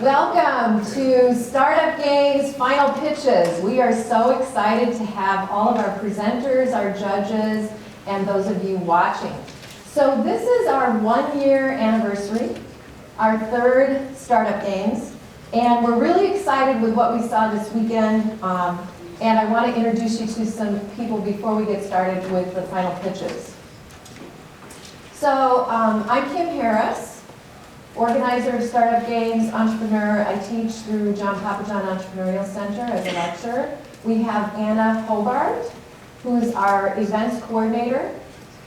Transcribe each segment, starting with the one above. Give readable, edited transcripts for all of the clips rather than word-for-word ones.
Welcome to Startup Games Final Pitches. We are so excited to have all of our presenters, our judges, and those of you watching. So this is our 1-year anniversary, our 3rd Startup Games, and we're really excited with what we saw this weekend. And I want to introduce you to some people before we get started with the final pitches. So I'm Kim Harris, organizer of Startup Games, entrepreneur. I teach through John Papajohn Entrepreneurial Center as a lecturer. We have Anna Hobart, who is our events coordinator.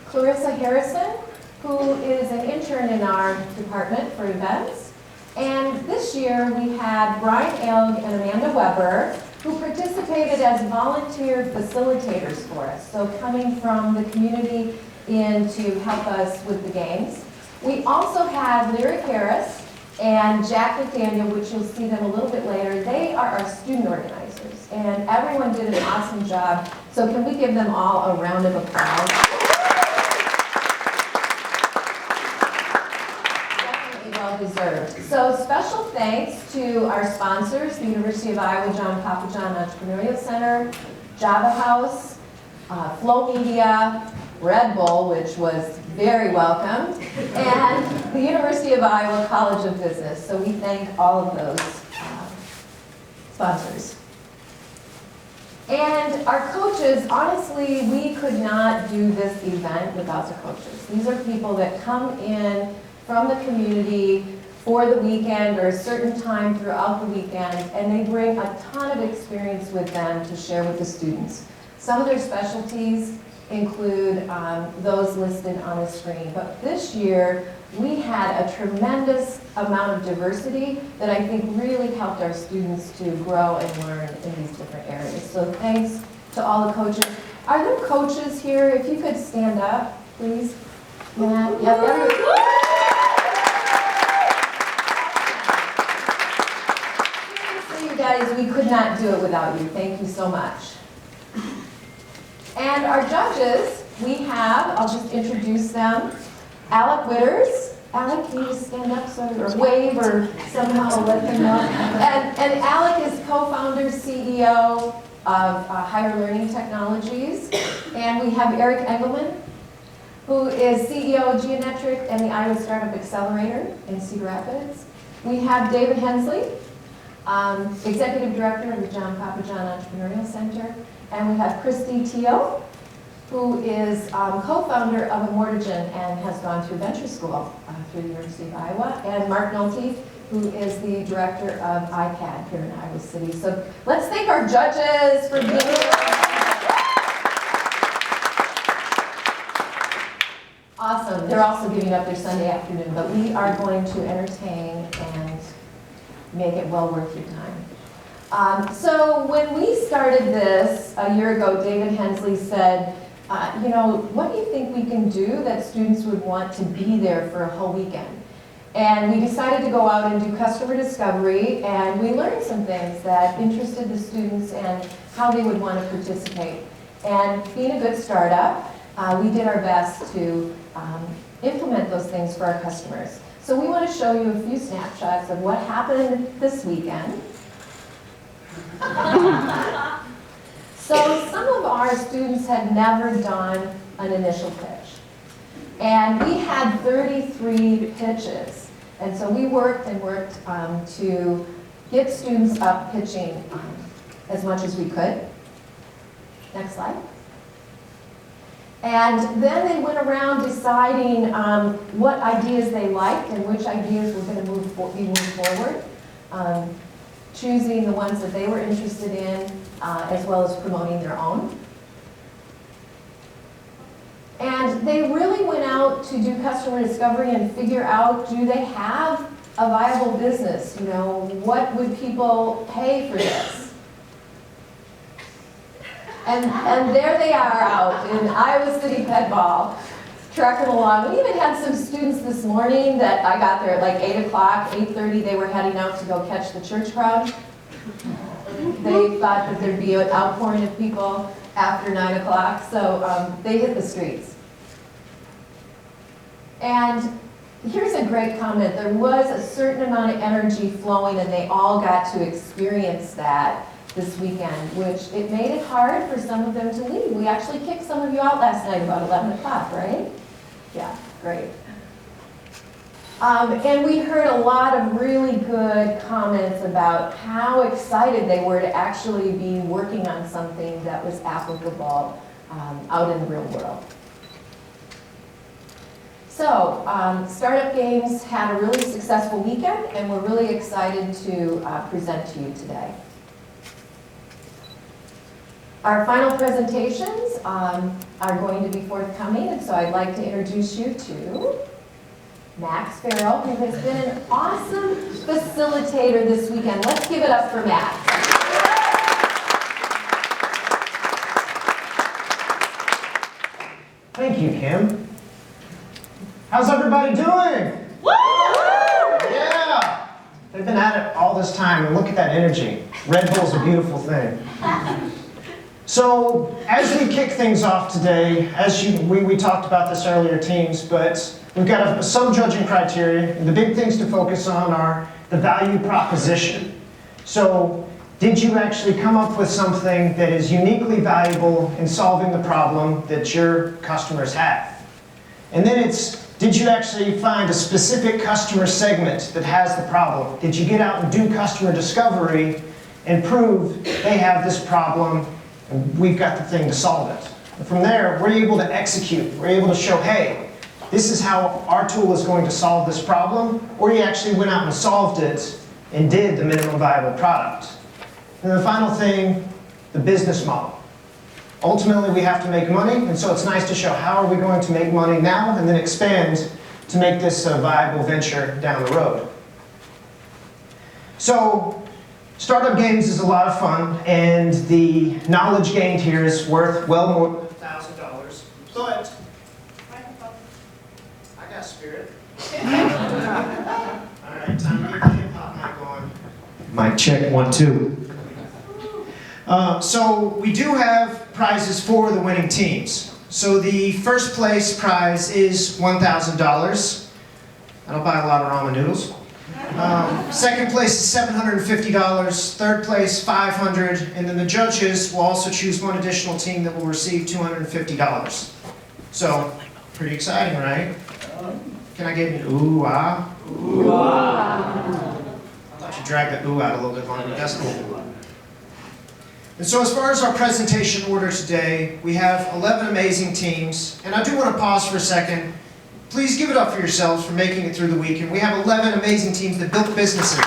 Clarissa Harrison, who is an intern in our department for events. And this year we had Brian Elg and Amanda Weber, who participated as volunteer facilitators for us. So coming from the community in to help us with the games. We also had Lyric Harris and Jack McDaniel, which you'll see them a little bit later. They are our student organizers, and everyone did an awesome job. So can we give them all a round of applause? Definitely well deserved. So special thanks to our sponsors, the University of Iowa John Papajohn Entrepreneurial Center, Java House, Flow Media, Red Bull, which was very welcome, and the University of Iowa College of Business. So we thank all of those sponsors. And our coaches, honestly, we could not do this event without the coaches. These are people that come in from the community for the weekend or a certain time throughout the weekend, and they bring a ton of experience with them to share with the students. Some of their specialties include those listed on the screen. But this year, we had a tremendous amount of diversity that I think really helped our students to grow and learn in these different areas. So thanks to all the coaches. Are there coaches here? If you could stand up, please. Matt, yep, seriously, you guys, we could not do it without you. Thank you so much. And our judges, we have, I'll just introduce them, Alec Witters. Alec, can you just stand up or wave or somehow let them know? And Alec is co-founder, CEO of Higher Learning Technologies. And we have Eric Engelman, who is CEO of Geometric and the Iowa Startup Accelerator in Cedar Rapids. We have David Hensley, Executive Director of the John Papajohn Entrepreneurial Center. And we have Christy Teal, who is co-founder of Immortigen and has gone through venture school through the University of Iowa. And Mark Nolte, who is the director of ICAD here in Iowa City. So let's thank our judges for being here. Awesome. They're also giving up their Sunday afternoon, but we are going to entertain and make it well worth your time. So when we started this a year ago, David Hensley said, you know, what do you think we can do that students would want to be there for a whole weekend? And we decided to go out and do customer discovery, and we learned some things that interested the students and how they would want to participate. And being a good startup, we did our best to implement those things for our customers. So we want to show you a few snapshots of what happened this weekend. So some of our students had never done an initial pitch. And we had 33 pitches. And so we worked and worked to get students up pitching as much as we could. Next slide. And then they went around deciding what ideas they liked and which ideas were going to be moved forward. Choosing the ones that they were interested in, as well as promoting their own. And they really went out to do customer discovery and figure out, do they have a viable business? You know, what would people pay for this? And there they are out in Iowa City Pet Ball, trucking along. We even had some students this morning that I got there at like 8 o'clock, 8:30, they were heading out to go catch the church crowd. They thought that there'd be an outpouring of people after 9 o'clock, so they hit the streets. And here's a great comment. There was a certain amount of energy flowing and they all got to experience that this weekend, which it made it hard for some of them to leave. We actually kicked some of you out last night about 11 o'clock, right? Yeah, great. And we heard a lot of really good comments about how excited they were to actually be working on something that was applicable out in the real world. So, Startup Games had a really successful weekend, and we're really excited to present to you today. Our final presentations are going to be forthcoming, and so I'd like to introduce you to Max Farrell, who has been an awesome facilitator this weekend. Let's give it up for Max. Thank you, Kim. How's everybody doing? Woo! Yeah! They've been at it all this time, and look at that energy. Red Bull's a beautiful thing. So, as we kick things off today, we talked about this earlier, teams, but we've got some judging criteria, and the big things to focus on are the value proposition. So, did you actually come up with something that is uniquely valuable in solving the problem that your customers have? And then did you actually find a specific customer segment that has the problem? Did you get out and do customer discovery and prove they have this problem and we've got the thing to solve it? And from there, we're able to execute. We're able to show, hey, this is how our tool is going to solve this problem, or you actually went out and solved it and did the minimum viable product. And the final thing, the business model. Ultimately, we have to make money, and so it's nice to show how are we going to make money now and then expand to make this a viable venture down the road. So, Startup Games is a lot of fun, and the knowledge gained here is worth well more than $1,000. But I got spirit. All right, time to get the hip-hop mic on. Mic check, 1, 2. So we do have prizes for the winning teams. So the first place prize is $1,000. That'll buy a lot of ramen noodles. Second place is $750. Third place, $500. And then the judges will also choose one additional team that will receive $250. So, pretty exciting, right? Can I get an ooh, ah? Ooh, ah. I thought you dragged that ooh out a little bit longer. That's cool. And so as far as our presentation order today, we have 11 amazing teams. And I do want to pause for a second. Please give it up for yourselves for making it through the week. And we have 11 amazing teams that built businesses.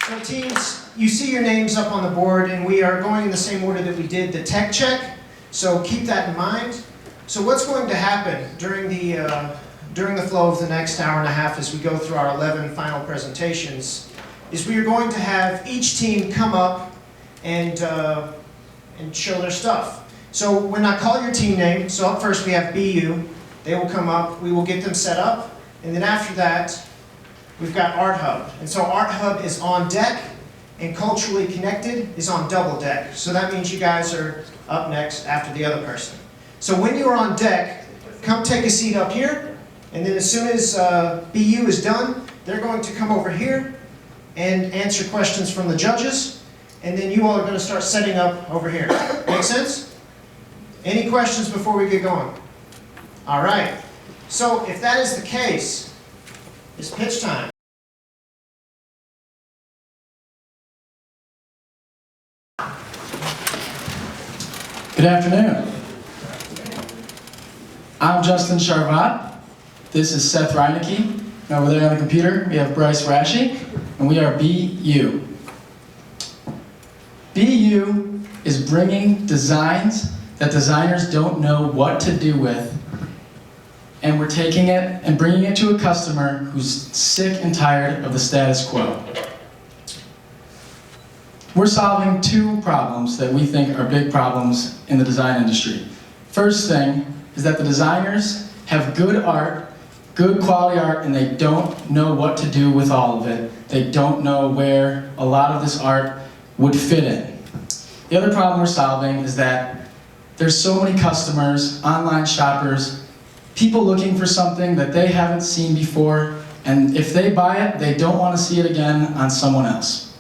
So teams, you see your names up on the board, and we are going in the same order that we did the tech check. So keep that in mind. So what's going to happen during the flow of the next hour and a half as we go through our 11 final presentations is we are going to have each team come up and show their stuff. So when I call your team name, so up first we have BU, they will come up, we will get them set up, and then after that we've got Art Hub. And so Art Hub is on deck, and Culturally Connected is on double deck. So that means you guys are up next after the other person. So when you're on deck, come take a seat up here, and then as soon as BU is done, they're going to come over here and answer questions from the judges, and then you all are going to start setting up over here. Make sense? Any questions before we get going? All right. So if that is the case, it's pitch time. Good afternoon. I'm Justin Charvat. This is Seth Reinecke. And over there on the computer, we have Bryce Rashi, and we are BU. BU is bringing designs that designers don't know what to do with, and we're taking it and bringing it to a customer who's sick and tired of the status quo. We're solving two problems that we think are big problems in the design industry. First thing is that the designers have good art, good quality art, and they don't know what to do with all of it. They don't know where a lot of this art would fit in. The other problem we're solving is that there's so many customers, online shoppers, people looking for something that they haven't seen before, and if they buy it, they don't want to see it again on someone else.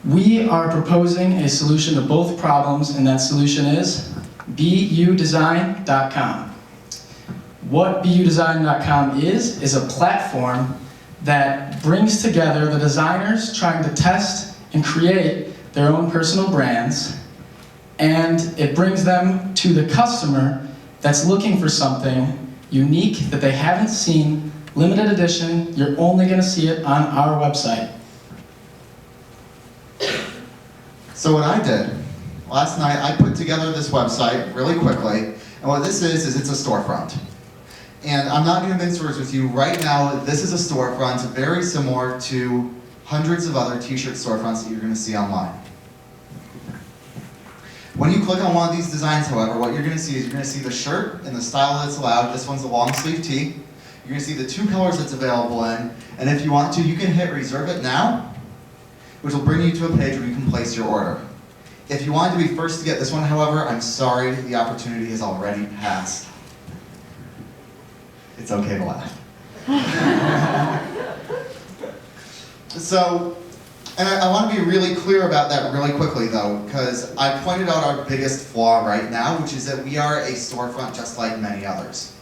We are proposing a solution to both problems, and that solution is budesign.com. What budesign.com is a platform that brings together the designers trying to test and create their own personal brands, and it brings them to the customer that's looking for something unique that they haven't seen, limited edition. You're only going to see it on our website. So what I did, last night I put together this website really quickly, and what this is it's a storefront. And I'm not going to mince words with you. Right now, this is a storefront very similar to hundreds of other t-shirt storefronts that you're going to see online. When you click on one of these designs, however, what you're going to see is you're going to see the shirt and the style that's allowed. This one's a long sleeve tee. You're going to see the 2 colors it's available in, and if you want to, you can hit reserve it now, which will bring you to a page where you can place your order. If you wanted to be first to get this one, however, I'm sorry, the opportunity has already passed. It's okay to laugh. So, and I want to be really clear about that really quickly though, because I pointed out our biggest flaw right now, which is that we are a storefront just like many others.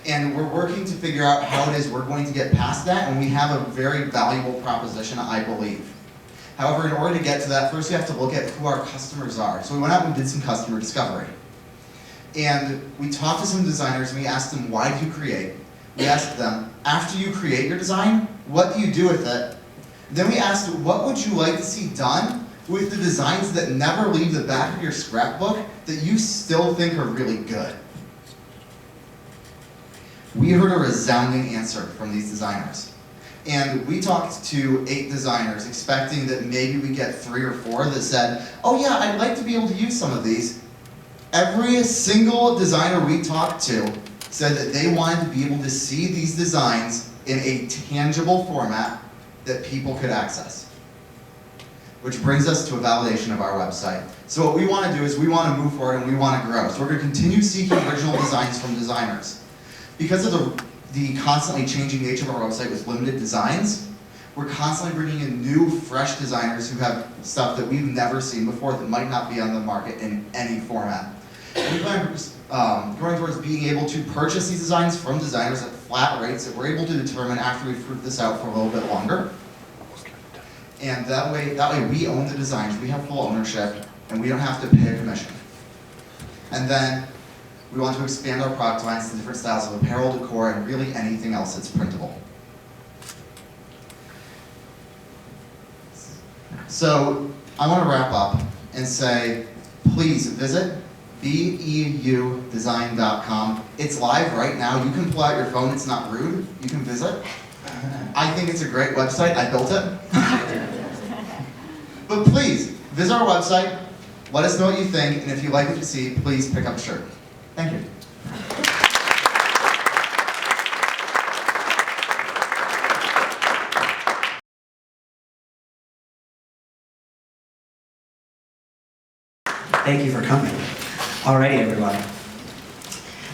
And we're working to figure out how it is we're going to get past that, and we have a very valuable proposition, I believe. However, in order to get to that, first we have to look at who our customers are. So we went out and did some customer discovery. And we talked to some designers and we asked them, why do you create? We asked them, after you create your design, what do you do with it? Then we asked, what would you like to see done with the designs that never leave the back of your scrapbook that you still think are really good? We heard a resounding answer from these designers. And we talked to 8 designers, expecting that maybe we get 3 or 4 that said, oh yeah, I'd like to be able to use some of these. Every single designer we talked to said that they wanted to be able to see these designs in a tangible format that people could access. Which brings us to a validation of our website. So what we want to do is we want to move forward and we want to grow. So we're going to continue seeking original designs from designers. Because of the constantly changing nature of our website with limited designs, we're constantly bringing in new, fresh designers who have stuff that we've never seen before that might not be on the market in any format. We plan going towards being able to purchase these designs from designers at flat rates that we're able to determine after we've proved this out for a little bit longer. And that way we own the designs, we have full ownership, and we don't have to pay a commission. And then we want to expand our product lines to different styles of apparel, decor, and really anything else that's printable. So I want to wrap up and say, please visit BEUdesign.com. It's live right now. You can pull out your phone. It's not rude. You can visit. I think it's a great website. I built it. But please, visit our website. Let us know what you think. And if you like what you see, please pick up a shirt. Thank you. Thank you for coming. Alrighty, everyone.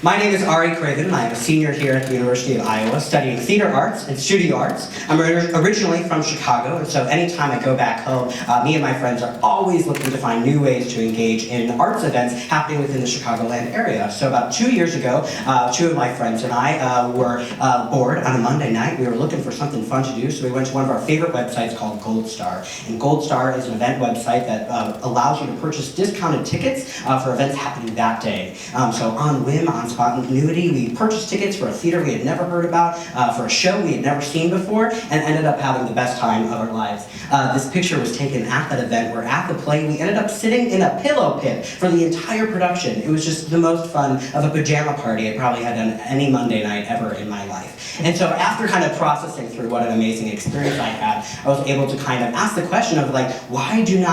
My name is Ari Craven, and I am a senior here at the University of Iowa studying theater arts and studio arts. I'm originally from Chicago, and so anytime I go back home, me and my friends are always looking to find new ways to engage in arts events happening within the Chicagoland area. So about 2 years ago, 2 of my friends and I were bored on a Monday night. We were looking for something fun to do, so we went to one of our favorite websites called Gold Star. And Gold Star is an event website that allows you to purchase discounted tickets for events happening that day. So on whim, on spontaneity, we purchased tickets for a theater we had never heard about, for a show we had never seen before, and ended up having the best time of our lives. This picture was taken at that event. We're at the play. We ended up sitting in a pillow pit for the entire production. It was just the most fun of a pajama party I probably had on any Monday night ever in my life. And so after kind of processing through what an amazing experience I had, I was able to kind of ask the question of like, why do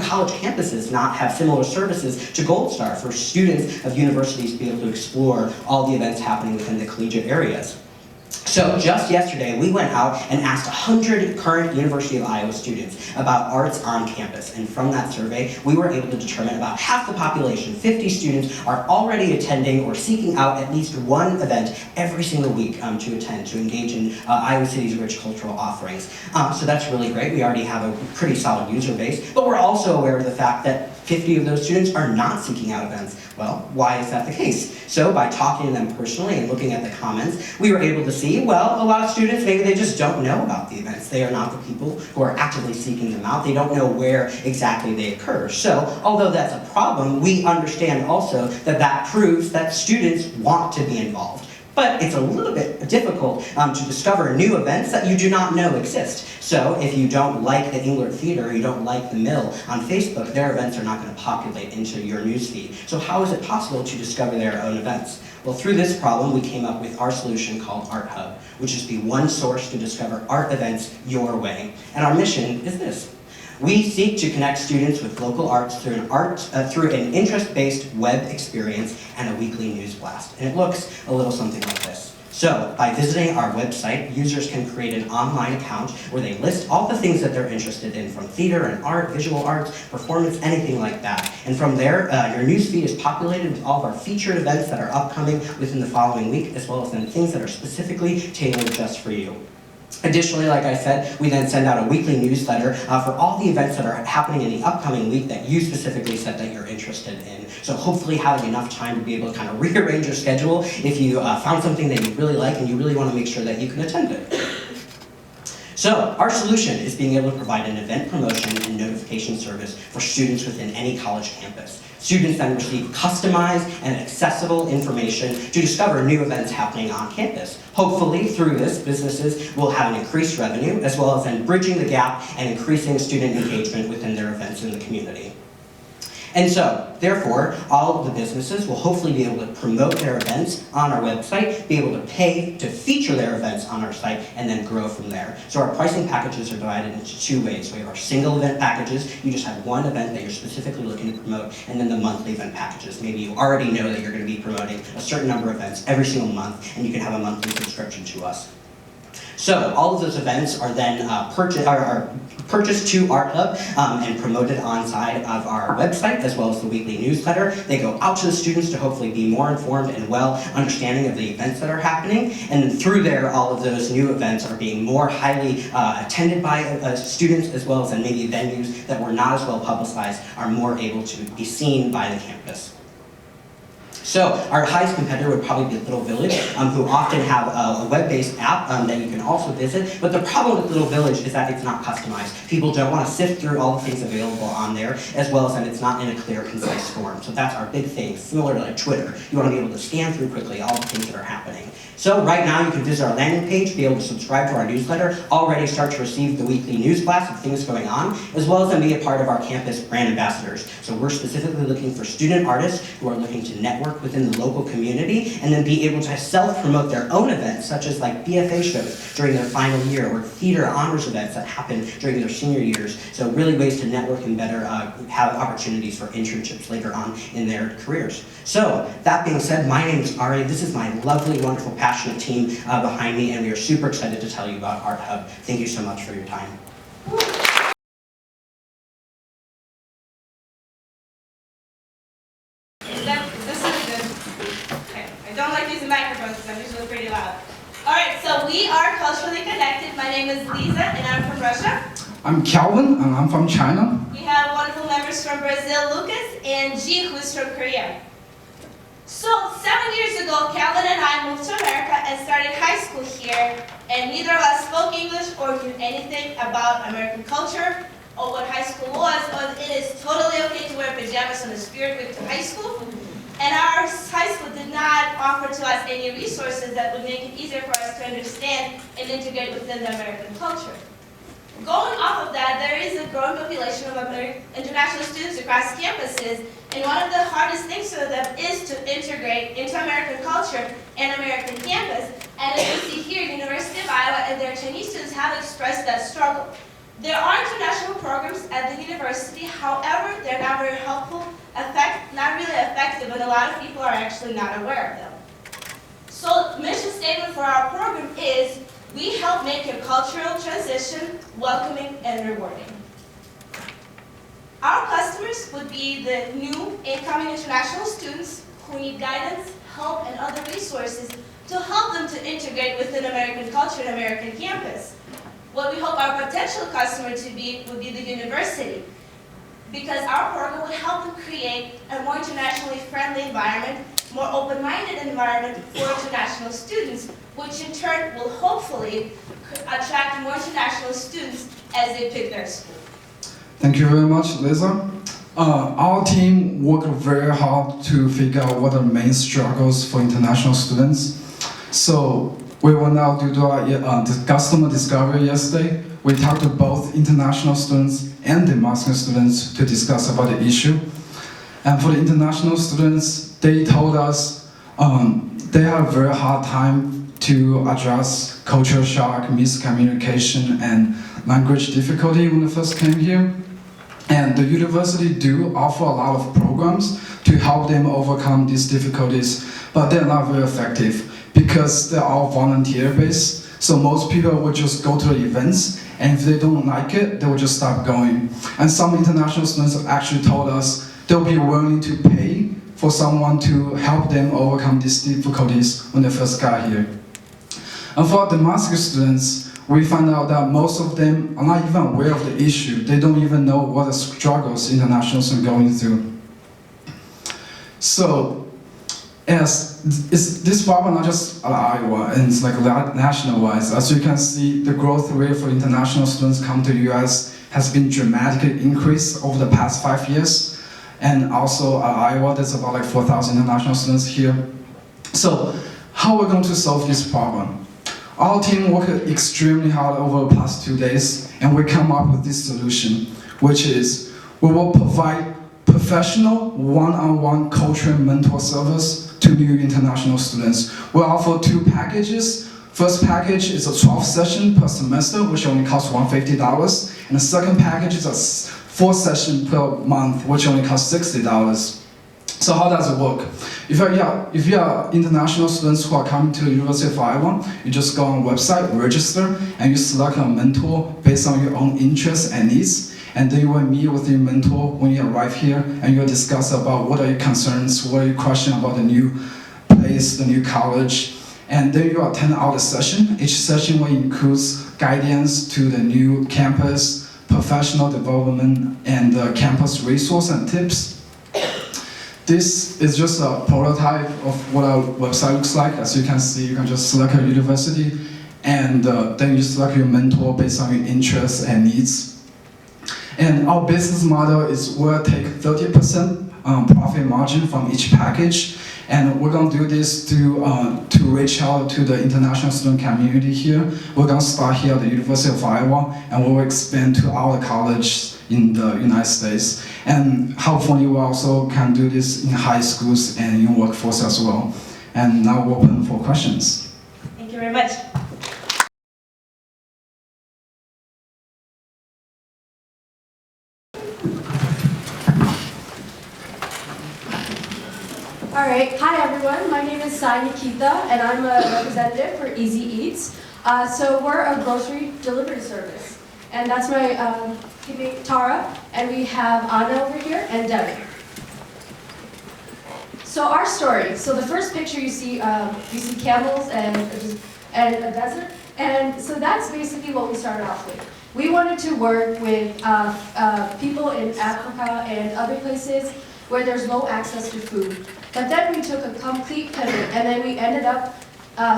college campuses not have similar services to Gold Star for students of universities to be able to explore all the events happening within the collegiate areas? So just yesterday, we went out and asked 100 current University of Iowa students about arts on campus. And from that survey, we were able to determine about half the population, 50 students, are already attending or seeking out at least one event every single week to attend, to engage in Iowa City's rich cultural offerings. So that's really great. We already have a pretty solid user base, but we're also aware of the fact that 50 of those students are not seeking out events. Well, why is that the case? So by talking to them personally and looking at the comments, we were able to see, well, a lot of students, maybe they just don't know about the events. They are not the people who are actively seeking them out. They don't know where exactly they occur. So, although that's a problem, we understand also that that proves that students want to be involved. But it's a little bit difficult to discover new events that you do not know exist. So if you don't like the Englert Theater, or you don't like the Mill on Facebook, their events are not going to populate into your newsfeed. So how is it possible to discover their own events? Well, through this problem, we came up with our solution called Art Hub, which is the one source to discover art events your way. And our mission is this. We seek to connect students with local arts through an interest-based web experience and a weekly news blast. And it looks a little something like this. So, by visiting our website, users can create an online account where they list all the things that they're interested in, from theater and art, visual arts, performance, anything like that. And from there, your newsfeed is populated with all of our featured events that are upcoming within the following week, as well as then things that are specifically tailored just for you. Additionally, like I said, we then send out a weekly newsletter for all the events that are happening in the upcoming week that you specifically said that you're interested in. So hopefully having enough time to be able to kind of rearrange your schedule if you found something that you really like and you really want to make sure that you can attend it. So our solution is being able to provide an event promotion and notification service for students within any college campus. Students then receive customized and accessible information to discover new events happening on campus. Hopefully, through this, businesses will have an increased revenue, as well as then bridging the gap and increasing student engagement within their events in the community. And so, therefore, all of the businesses will hopefully be able to promote their events on our website, be able to pay to feature their events on our site, and then grow from there. So our pricing packages are divided into two ways. We have our single event packages. You just have one event that you're specifically looking to promote, and then the monthly event packages. Maybe you already know that you're going to be promoting a certain number of events every single month, and you can have a monthly subscription to us. So all of those events are then purchased to Art Hub and promoted on side of our website, as well as the weekly newsletter. They go out to the students to hopefully be more informed and well understanding of the events that are happening. And then through there, all of those new events are being more highly attended by students, as well as then maybe venues that were not as well publicized are more able to be seen by the campus. So our highest competitor would probably be Little Village, who often have a web-based app that you can also visit. But the problem with Little Village is that it's not customized. People don't want to sift through all the things available on there, as well as that it's not in a clear, concise form. So that's our big thing, similar to like Twitter. You want to be able to scan through quickly all the things that are happening. So right now you can visit our landing page, be able to subscribe to our newsletter, already start to receive the weekly news blast of things going on, as well as then be a part of our campus brand ambassadors. So we're specifically looking for student artists who are looking to network within the local community and then be able to self-promote their own events, such as like BFA shows during their final year or theater honors events that happen during their senior years. So really ways to network and better have opportunities for internships later on in their careers. So that being said, my name is Ari. This is my lovely, wonderful, passionate team behind me, and we are super excited to tell you about Art Hub. Thank you so much for your time. This is good. Okay. I don't like using microphones because I'm usually pretty loud. All right, so we are culturally connected. My name is Lisa, and I'm from Russia. I'm Calvin, and I'm from China. We have wonderful members from Brazil, Lucas, and Ji, who is from Korea. So 7 years ago, Calvin and I moved to America and started high school here, and neither of us spoke English or knew anything about American culture or what high school was, or it is totally okay to wear pajamas on a spirit week to high school. And our high school did not offer to us any resources that would make it easier for us to understand and integrate within the American culture. Going off of that, there is a growing population of international students across campuses, and one of the hardest things for them is to integrate into American culture and American campus. And as you see here, University of Iowa and their Chinese students have expressed that struggle. There are international programs at the university, however, they're not very helpful, not really effective, and a lot of people are actually not aware of them. So mission statement for our program is, we help make your cultural transition welcoming and rewarding. Our customers would be the new incoming international students who need guidance, help, and other resources to help them to integrate within American culture and American campus. What we hope our potential customer to be would be the university, because our program would help them create a more internationally friendly environment, more open-minded environment for international students, which in turn will hopefully attract more international students as they pick their school. Thank you very much, Lisa. Our team worked very hard to figure out what are the main struggles for international students. So we went out to do our customer discovery yesterday. We talked to both international students and Damascus students to discuss about the issue. And for the international students, they told us they have a very hard time to address culture shock, miscommunication, and language difficulty when they first came here. And the university do offer a lot of programs to help them overcome these difficulties, but they're not very effective because they're all volunteer-based. So most people will just go to the events, and if they don't like it, they will just stop going. And some international students have actually told us they'll be willing to pay for someone to help them overcome these difficulties when they first got here. And for Damascus students, we found out that most of them are not even aware of the issue. They don't even know what the struggles internationals are going through. So, this problem not just at Iowa, and it's like national-wise. As you can see, the growth rate for international students come to the US has been dramatically increased over the past 5 years. And also at Iowa, there's about like 4,000 international students here. So, how are we going to solve this problem? Our team worked extremely hard over the past 2 days, and we come up with this solution, which is we will provide professional one-on-one culture and mentor service to new international students. We offer 2 packages. First package is a 12 session per semester, which only costs $150, and the second package is a 4 session per month, which only costs $60. So how does it work? If you are international students who are coming to the University of Iowa, you just go on the website, register, and you select a mentor based on your own interests and needs. And then you will meet with your mentor when you arrive here, and you'll discuss about what are your concerns, what are your questions about the new place, the new college. And then you attend out a session. Each session will include guidance to the new campus, professional development, and campus resource and tips. This is just a prototype of what our website looks like. As you can see, you can just select a university, and then you select your mentor based on your interests and needs. And our business model is we'll take 30% profit margin from each package, and we're going to do this to reach out to the international student community here. We're going to start here at the University of Iowa, and we'll expand to other colleges in the United States. And hopefully we also can do this in high schools and in workforce as well. And now we're open for questions. Thank you very much. All right, hi everyone. My name is Sai Nikita, and I'm a representative for Easy Eats. So we're a grocery delivery service. And that's my teammate Tara, and we have Anna over here and Debbie. So our story. So the first picture you see camels and a desert, and so that's basically what we started off with. We wanted to work with people in Africa and other places where there's low access to food. But then we took a complete pivot, and then we ended up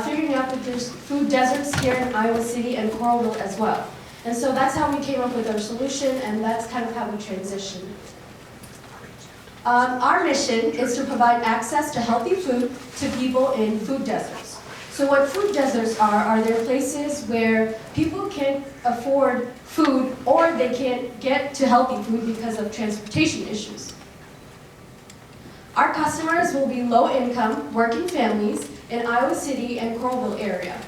figuring out that there's food deserts here in Iowa City and Coralville as well. And so that's how we came up with our solution, and that's kind of how we transitioned. Our mission is to provide access to healthy food to people in food deserts. So what food deserts are there places where people can't afford food or they can't get to healthy food because of transportation issues. Our customers will be low-income, working families in Iowa City and Coralville area.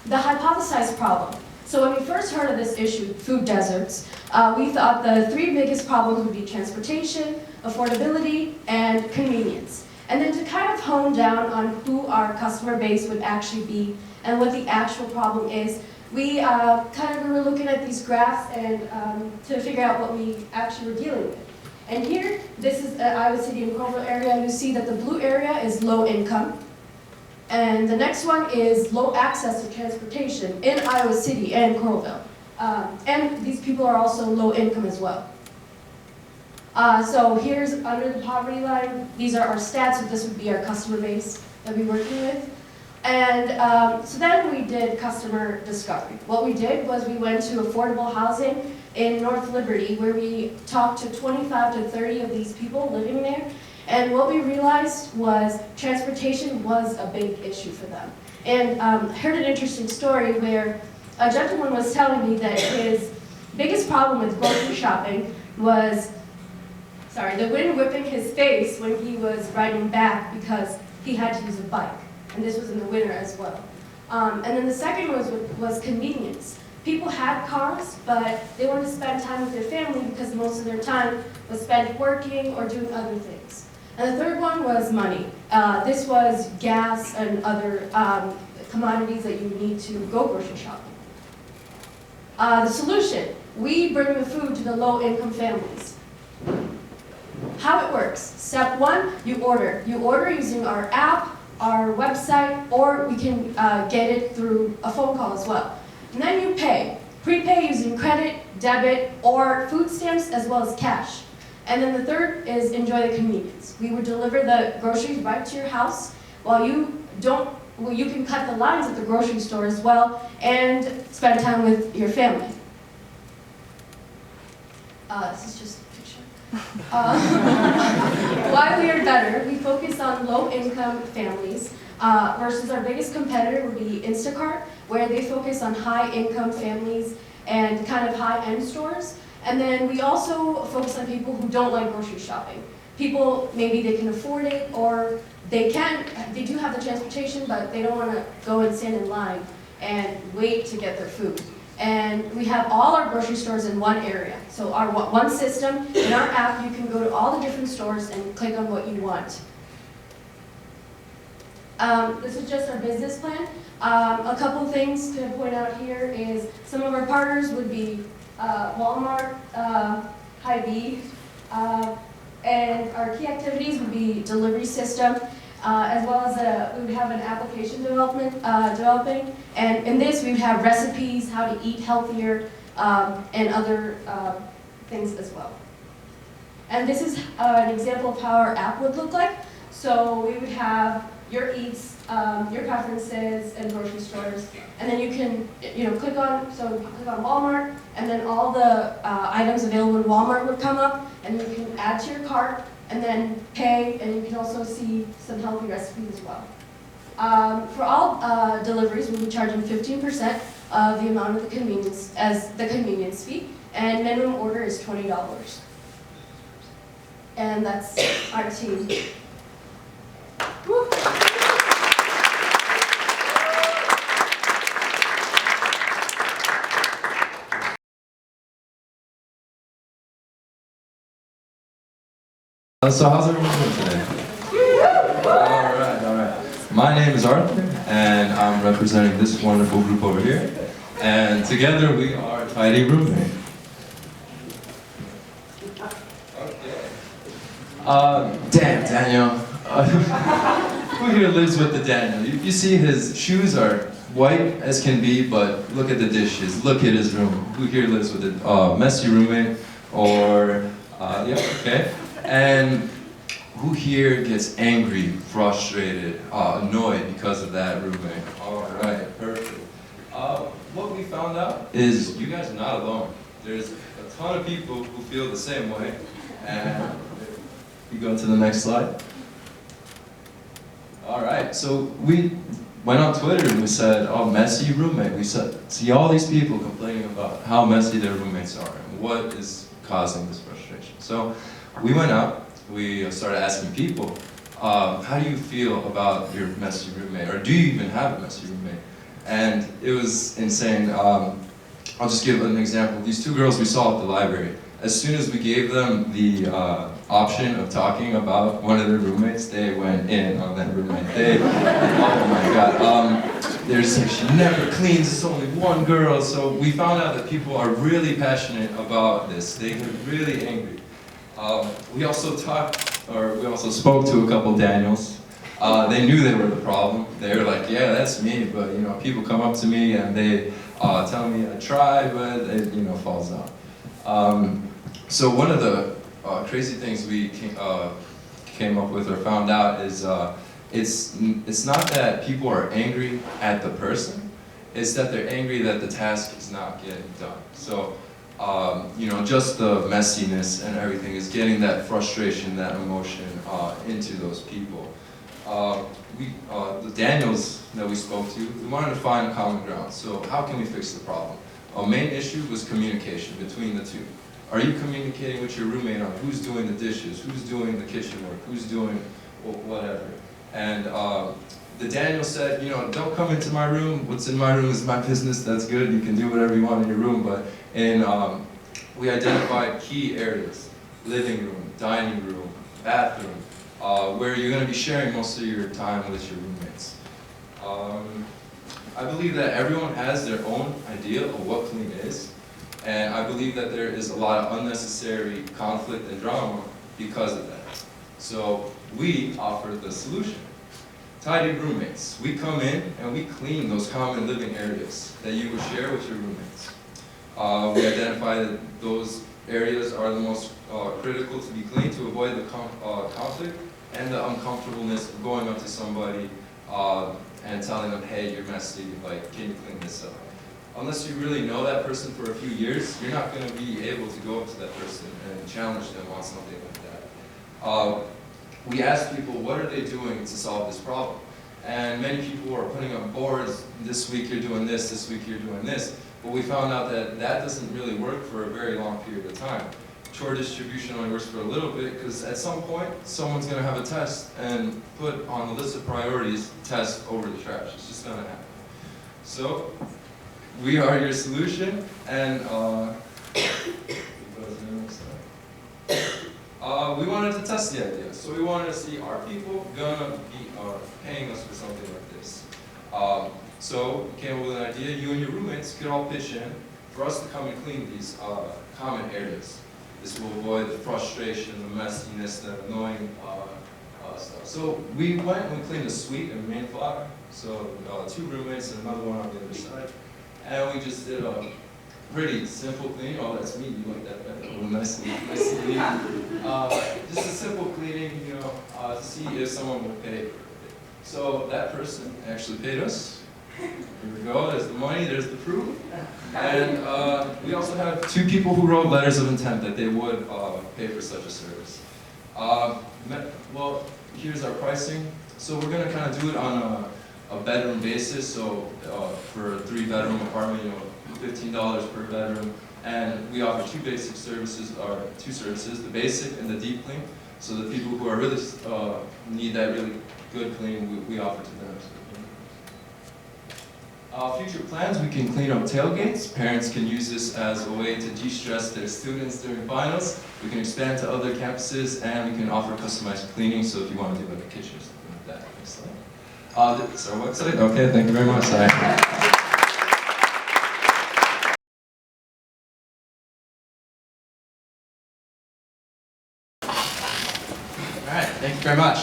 The hypothesized problem. So when we first heard of this issue, food deserts, we thought the 3 biggest problems would be transportation, affordability, and convenience. And then to kind of hone down on who our customer base would actually be and what the actual problem is, we kind of were looking at these graphs and to figure out what we actually were dealing with. And here, this is Iowa City and Coralville area, and you see that the blue area is low income. And the next one is low access to transportation in Iowa City and Coralville. And these people are also low income as well. So here's under the poverty line, these are our stats, so this would be our customer base that we're working with. And so then we did customer discovery. What we did was we went to affordable housing in North Liberty, where we talked to 25 to 30 of these people living there. And what we realized was transportation was a big issue for them. And I heard an interesting story where a gentleman was telling me that his biggest problem with grocery shopping was, the wind whipping his face when he was riding back because he had to use a bike. And this was in the winter as well. And then the second was convenience. People had cars, but they wanted to spend time with their family because most of their time was spent working or doing other things. And the third one was money. This was gas and other commodities that you need to go grocery shopping. The solution, we bring the food to the low-income families. How it works. Step one, you order. You order using our app, our website, or we can get it through a phone call as well. And then you pay. Prepay using credit, debit, or food stamps as well as cash. And then the third is enjoy the convenience. We would deliver the groceries right to your house while you can cut the lines at the grocery store as well and spend time with your family. This is just a picture. Why we are better, we focus on low-income families versus our biggest competitor would be Instacart, where they focus on high-income families and kind of high-end stores. And then we also focus on people who don't like grocery shopping. People, maybe they can afford it, or they do have the transportation, but they don't want to go and stand in line and wait to get their food. And we have all our grocery stores in one area. So our one system, in our app, you can go to all the different stores and click on what you want. This is just our business plan. A couple things to point out here is some of our partners would be Walmart, Hy-Vee, and our key activities would be delivery system, as well as we would have an application developing, and in this we would have recipes, how to eat healthier, and other things as well. And this is an example of how our app would look like. So we would have your eats, your preferences, and grocery stores, and then you can, click on Walmart, and then all the items available in Walmart would come up, and you can add to your cart, and then pay, and you can also see some healthy recipes as well. For all deliveries, we'll be charging 15% of the amount of the convenience as the convenience fee, and minimum order is $20. And that's our team. Woo. So how's everyone doing today? All right. My name is Arthur, and I'm representing this wonderful group over here. And together we are Tidy Roommate. Damn, Daniel. Who here lives with the Daniel? You see his shoes are white as can be, but look at the dishes. Look at his room. Who here lives with a messy roommate? Or, yeah, okay. And who here gets angry, frustrated, annoyed because of that roommate? All right, perfect. What we found out is you guys are not alone. There's a ton of people who feel the same way. And we go to the next slide. All right, so we went on Twitter and we said, oh, messy roommate. We see all these people complaining about how messy their roommates are and what is causing this frustration. So we went out, we started asking people, how do you feel about your messy roommate? Or do you even have a messy roommate? And it was insane. I'll just give an example. These two girls we saw at the library, as soon as we gave them the option of talking about one of their roommates, they went in on that roommate. Oh my God. There's like, she never cleans, it's only one girl. So we found out that people are really passionate about this. They get really angry. We also spoke to a couple Daniels. They knew they were the problem. They were like, yeah, that's me, but you know, people come up to me and they tell me I tried, but it, you know, falls out. So one of the crazy things we came up with or found out is it's not that people are angry at the person, it's that they're angry that the task is not getting done. So, you know, just the messiness and everything is getting that frustration, that emotion into those people. The Daniels that we spoke to, we wanted to find a common ground. So how can we fix the problem? Our main issue was communication between the two. Are you communicating with your roommate on who's doing the dishes, who's doing the kitchen work, who's doing whatever? And the Daniel said, you know, don't come into my room. What's in my room is my business. That's good. You can do whatever you want in your room. But we identified key areas: living room, dining room, bathroom, where you're going to be sharing most of your time with your roommates. I believe that everyone has their own idea of what clean is, and I believe that there is a lot of unnecessary conflict and drama because of that. So we offer the solution. Tidy roommates. We come in and we clean those common living areas that you would share with your roommates. We identify that those areas are the most critical to be cleaned to avoid the conflict and the uncomfortableness of going up to somebody and telling them, hey, you're messy, like, can you clean this up? Unless you really know that person for a few years, you're not going to be able to go up to that person and challenge them on something like that. We asked people, what are they doing to solve this problem? And many people are putting up boards, this week you're doing this week you're doing this. But we found out that that doesn't really work for a very long period of time. Chore distribution only works for a little bit, because at some point, someone's going to have a test and put on the list of priorities, test over the trash. It's just going to happen. So, we are your solution, and we wanted to test the idea. So we wanted to see, are people gonna be paying us for something like this? So we came up with an idea. You and your roommates could all pitch in for us to come and clean these common areas. This will avoid the frustration, the messiness, the annoying stuff. So we went and we cleaned the suite and main floor. So 2 roommates and another one on the other side. And we just did a pretty simple cleaning. Oh, that's me. You like that better? Oh, nicely clean. Just a simple cleaning, you know, to see if someone would pay. So that person actually paid us. Here we go. There's the money. There's the proof. And we also have 2 people who wrote letters of intent that they would pay for such a service. Well, here's our pricing. So we're going to kind of do it on a bedroom basis. So for a 3-bedroom apartment, you know, $15 per bedroom, and we offer 2 basic services, or 2 services, the basic and the deep clean. So the people who are really need that really good clean, we offer to them. Future plans, we can clean up tailgates. Parents can use this as a way to de-stress their students during finals. We can expand to other campuses, and we can offer customized cleaning. So if you want to do like a kitchen or something like that. Next slide. This is our website. Okay, thank you very much. Alright, thank you very much.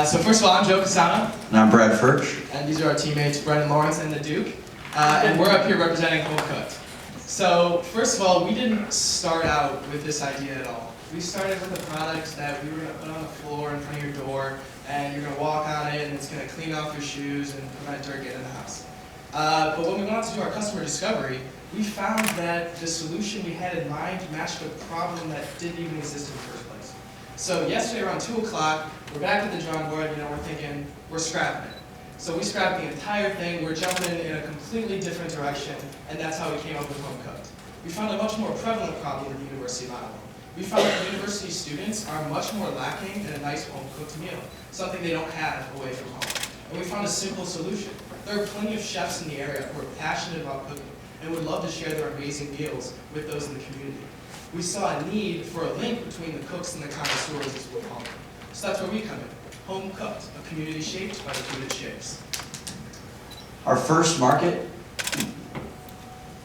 So first of all, I'm Joe Casano. And I'm Brad Furch. And these are our teammates, Brendan Lawrence and the Duke. And we're up here representing Home Cooked. So first of all, we didn't start out with this idea at all. We started with a product that we were going to put on the floor in front of your door, and you're going to walk on it, and it's going to clean off your shoes and prevent dirt getting in the house. But when we went out to do our customer discovery, we found that the solution we had in mind matched a problem that didn't even exist in the first place. So yesterday around 2 o'clock, we're back at the drawing board, you know, we're thinking, we're scrapping it. So we scrapped the entire thing, we're jumping in a completely different direction, and that's how we came up with Home Cooked. We found a much more prevalent problem in the university model. We found that university students are much more lacking in a nice home-cooked meal, something they don't have away from home. And we found a simple solution. There are plenty of chefs in the area who are passionate about cooking and would love to share their amazing meals with those in the community. we saw a need for a link between the cooks and the connoisseurs, as we'll call them. So that's where we come in. Home Cooked, a community shaped by the food it shapes. Our first market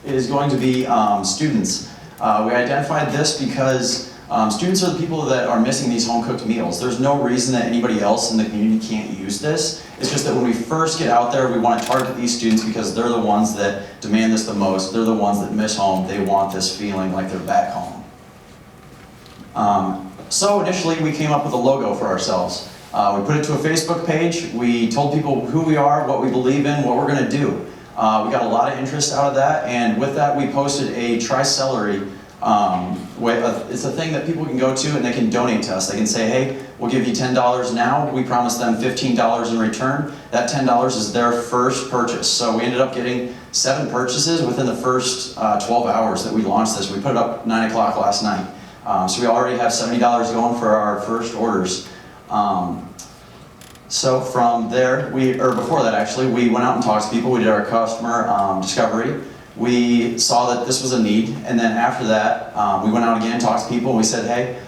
is going to be students. We identified this because students are the people that are missing these home-cooked meals. There's no reason that anybody else in the community can't use this. It's just that when we first get out there, we want to target these students because they're the ones that demand this the most. They're the ones that miss home. They want this feeling like they're back home. So initially, we came up with a logo for ourselves. We put it to a Facebook page. We told people who we are, what we believe in, what we're going to do. We got a lot of interest out of that, and with that, we posted a Tri-Celery. It's a thing that people can go to and they can donate to us. They can say, hey, we'll give you $10 now. We promise them $15 in return. That $10 is their first purchase. So we ended up getting 7 purchases within the first 12 hours that we launched this. We put it up 9 o'clock last night. So we already have $70 going for our first orders. So from there, before that actually, we went out and talked to people. We did our customer discovery. We saw that this was a need, and then after that, we went out again and talked to people, and we said, hey,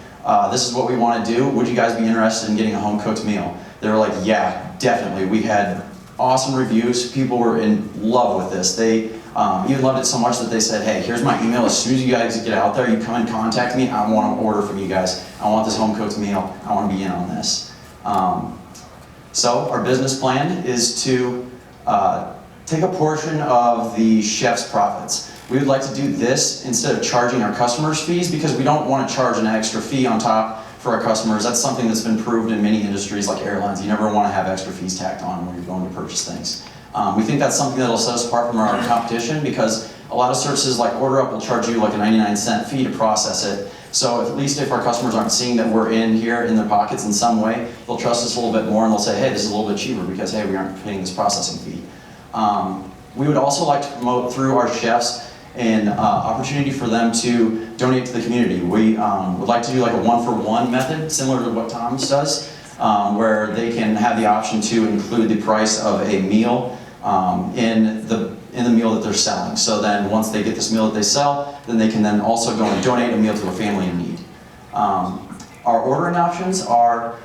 this is what we want to do. Would you guys be interested in getting a home-cooked meal? They were like, yeah, definitely. We had awesome reviews. People were in love with this. They even loved it so much that they said, hey, here's my email. As soon as you guys get out there, you come and contact me. I want to order from you guys. I want this home-cooked meal. I want to be in on this. So our business plan is to take a portion of the chef's profits. We would like to do this instead of charging our customers fees because we don't want to charge an extra fee on top for our customers. That's something that's been proved in many industries like airlines. You never want to have extra fees tacked on when you're going to purchase things. We think that's something that'll set us apart from our competition because a lot of services like OrderUp will charge you like a 99-cent fee to process it. So at least if our customers aren't seeing that we're in here in their pockets in some way, they'll trust us a little bit more and they'll say, hey, this is a little bit cheaper because, hey, we aren't paying this processing fee. We would also like to promote through our chefs an opportunity for them to donate to the community. We would like to do like a one-for-one method, similar to what Tom's does, where they can have the option to include the price of a meal in the meal that they're selling. So then once they get this meal that they sell, then they can then also go and donate a meal to a family in need. Our ordering options are,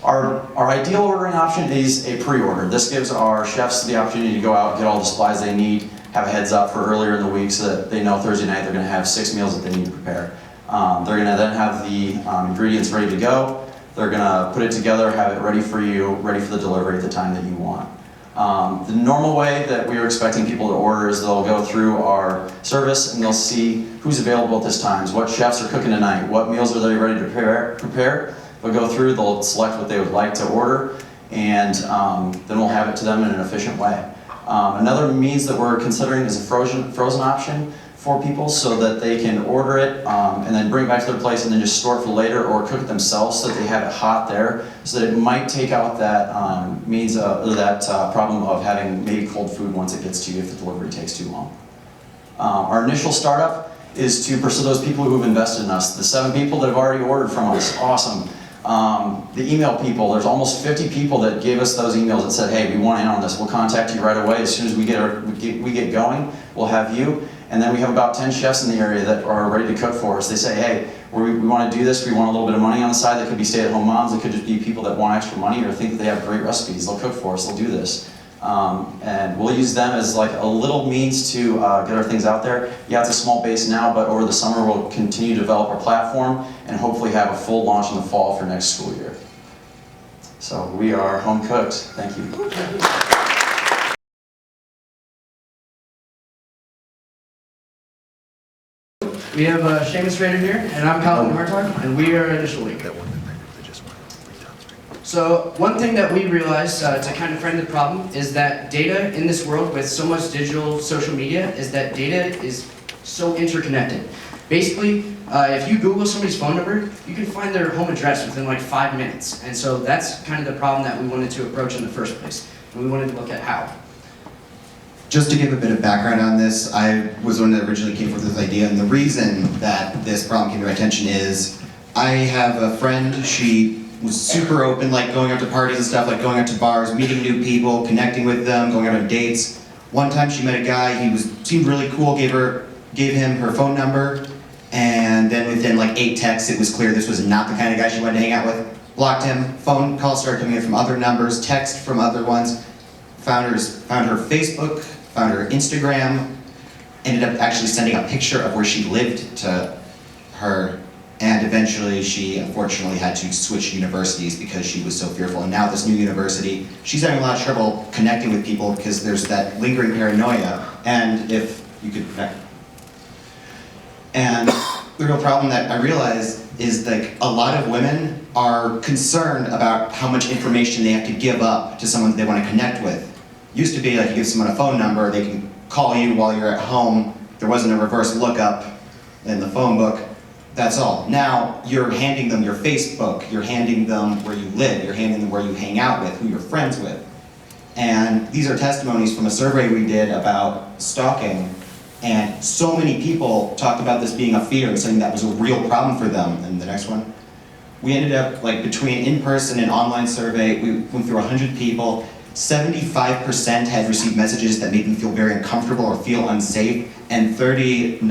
our ideal ordering option is a pre-order. This gives our chefs the opportunity to go out and get all the supplies they need, have a heads up for earlier in the week so that they know Thursday night they're going to have 6 meals that they need to prepare. They're going to then have the ingredients ready to go. They're going to put it together, have it ready for you, ready for the delivery at the time that you want. The normal way that we are expecting people to order is they'll go through our service and they'll see who's available at this time, what chefs are cooking tonight, what meals are they ready to prepare. They'll go through, they'll select what they would like to order, and then we'll have it to them in an efficient way. Another means that we're considering is a frozen option for people so that they can order it and then bring it back to their place and then just store it for later or cook it themselves so that they have it hot there so that it might take out that problem of having maybe cold food once it gets to you if the delivery takes too long. Our initial startup is to pursue those people who have invested in us. The 7 people that have already ordered from us, awesome. The email people, there's almost 50 people that gave us those emails that said, hey, we want in on this. We'll contact you right away. As soon as we get going, we'll have you. And then we have about 10 chefs in the area that are ready to cook for us. They say, hey, we want to do this. We want a little bit of money on the side. That could be stay-at-home moms. It could just be people that want extra money or think that they have great recipes. They'll cook for us. They'll do this. And we'll use them as like a little means to get our things out there. Yeah, it's a small base now, but over the summer we'll continue to develop our platform and hopefully have a full launch in the fall for next school year. So we are Home Cooked. Thank you. We have Seamus Rader here, and I'm Colin Hartog, and we are Initial Link. So one thing that we realized to kind of frame the problem is that data in this world with so much digital social media is that data is so interconnected. Basically, if you Google somebody's phone number, you can find their home address within like 5 minutes. And so that's kind of the problem that we wanted to approach in the first place. And we wanted to look at how. Just to give a bit of background on this, I was one that originally came forth with this idea, and the reason that this problem came to my attention is I have a friend, she was super open, like going out to parties and stuff, like going out to bars, meeting new people, connecting with them, going out on dates. One time she met a guy, he seemed really cool, gave him her phone number, And then within like 8 texts, it was clear this was not the kind of guy she wanted to hang out with. Blocked him, phone calls started coming in from other numbers, text from other ones. Found her Facebook, found her Instagram, ended up actually sending a picture of where she lived to her, and eventually she unfortunately had to switch universities because she was so fearful. And now at this new university, she's having a lot of trouble connecting with people because there's that lingering paranoia, and if you could connect. And the real problem that I realize is like a lot of women are concerned about how much information they have to give up to someone that they want to connect with. Used to be like you give someone a phone number, they can call you while you're at home. There wasn't a reverse lookup in the phone book. That's all. Now you're handing them your Facebook, you're handing them where you live, you're handing them where you hang out with, who you're friends with. And these are testimonies from a survey we did about stalking. And so many people talked about this being a fear and something that was a real problem for them. And the next one. We ended up, like, between in-person and online survey, we went through 100 people. 75% had received messages that made them feel very uncomfortable or feel unsafe, and 39%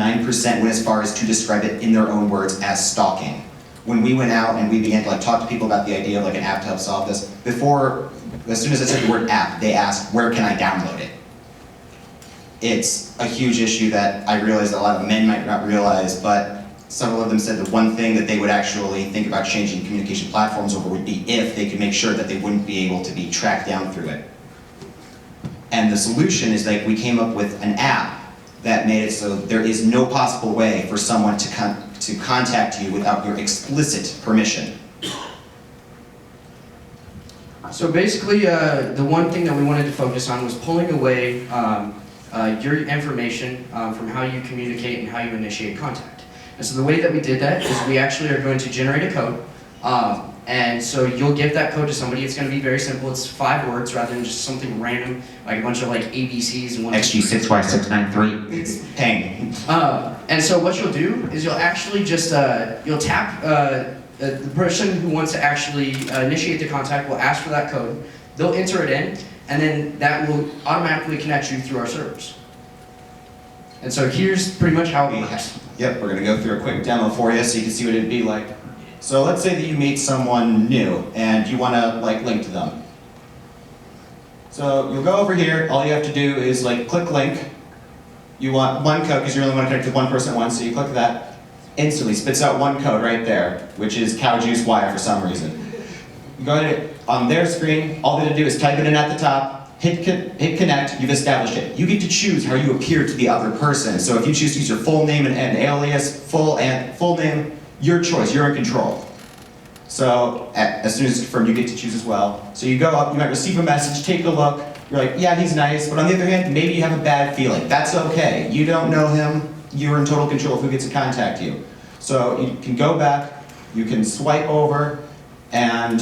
went as far as to describe it in their own words as stalking. When we went out and we began to like talk to people about the idea of like an app to help solve this, before, as soon as I said the word app, they asked, where can I download it? It's a huge issue that I realize that a lot of men might not realize, but several of them said the one thing that they would actually think about changing communication platforms over would be if they could make sure that they wouldn't be able to be tracked down through it. And the solution is like we came up with an app that made it so there is no possible way for someone to contact you without your explicit permission. So basically, the one thing that we wanted to focus on was pulling away your information from how you communicate and how you initiate contact. And so the way that we did that is we actually are going to generate a code. And so you'll give that code to somebody. It's going to be very simple. It's 5 words rather than just something random, like a bunch of like ABCs and 1, XG6Y693. It's ping. And so what you'll do is you'll actually just, you'll tap the person who wants to actually initiate the contact will ask for that code. They'll enter it in, and then that will automatically connect you through our servers. And so here's pretty much how it works. Yep, we're gonna go through a quick demo for you so you can see what it'd be like. So let's say that you meet someone new and you wanna like link to them. So you'll go over here, all you have to do is like click link. You want one code because you only want to connect with one person at once, so you click that. Instantly spits out one code right there, which is cow juice wire for some reason. You go ahead on their screen, all they have to do is type it in at the top, hit connect, you've established it. You get to choose how you appear to the other person. So if you choose to use your full name and alias, full name, your choice, you're in control. So as soon as it's confirmed, you get to choose as well. So you go up, you might receive a message, take a look, you're like, yeah, he's nice, but on the other hand, maybe you have a bad feeling. That's okay. You don't know him, you're in total control of who gets to contact you. So you can go back, you can swipe over, and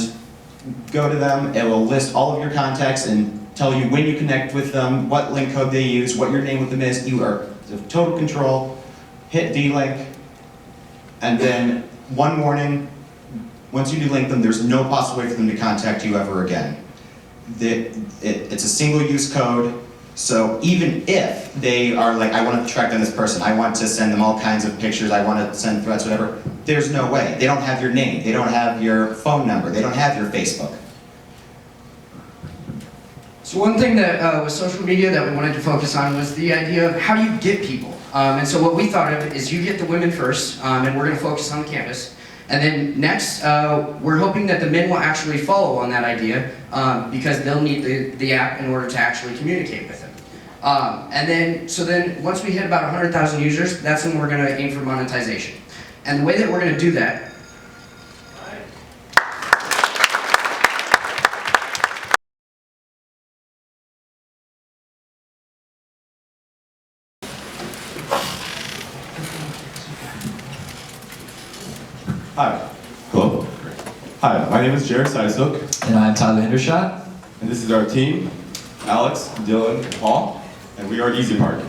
go to them. It will list all of your contacts and tell you when you connect with them, what link code they use, what your name with them is. You are in total control. Hit D-Link, and then one morning, once you delink them, there's no possible way for them to contact you ever again. It's a single-use code, so even if they are like, I want to track down this person, I want to send them all kinds of pictures, I want to send threats, whatever, there's no way. They don't have your name, they don't have your phone number, they don't have your Facebook. So one thing that with social media that we wanted to focus on was the idea of how do you get people. And so what we thought of is you get the women first, and we're going to focus on the campus. And then next, we're hoping that the men will actually follow on that idea because they'll need the app in order to actually communicate with them. So then once we hit about 100,000 users, that's when we're going to aim for monetization. And the way that we're going to do that Hi. Hello. Hi, my name is Jared Sysuk. And I'm Tyler Hendershot. And this is our team, Alex, Dylan, and Paul, and we are Easy Park.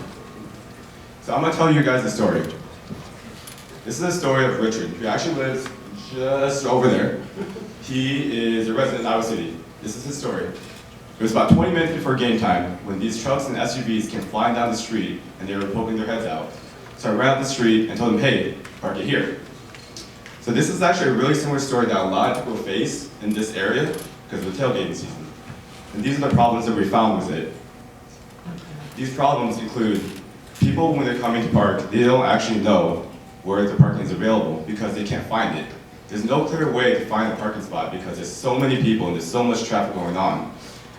So I'm going to tell you guys a story. This is the story of Richard, who actually lives just over there. He is a resident of Iowa City. This is his story. It was about 20 minutes before game time when these trucks and SUVs came flying down the street and they were poking their heads out. So I ran up the street and told them, hey, park it here. So this is actually a really similar story that a lot of people face in this area because of the tailgating season. And these are the problems that we found with it. These problems include people, when they're coming to park, they don't actually know where the parking is available because they can't find it. There's no clear way to find a parking spot because there's so many people and there's so much traffic going on.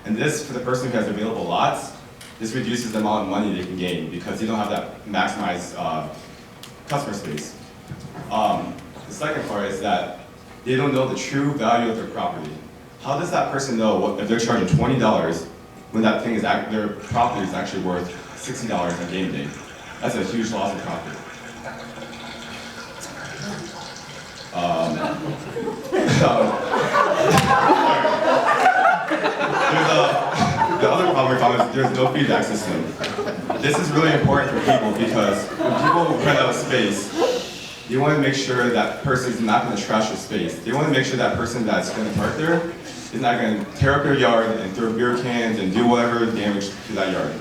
And this, for the person who has available lots, this reduces the amount of money they can gain because they don't have that maximized customer space. The second part is that they don't know the true value of their property. How does that person know if they're charging $20 when that thing is their property is actually worth $60 on game day? That's a huge loss in profit. The other problem we found is there's no feedback system. This is really important for people because when people rent out a space, you want to make sure that person is not going to trash your space. They want to make sure that person that's going to park there is not going to tear up your yard and throw beer cans and do whatever damage to that yard.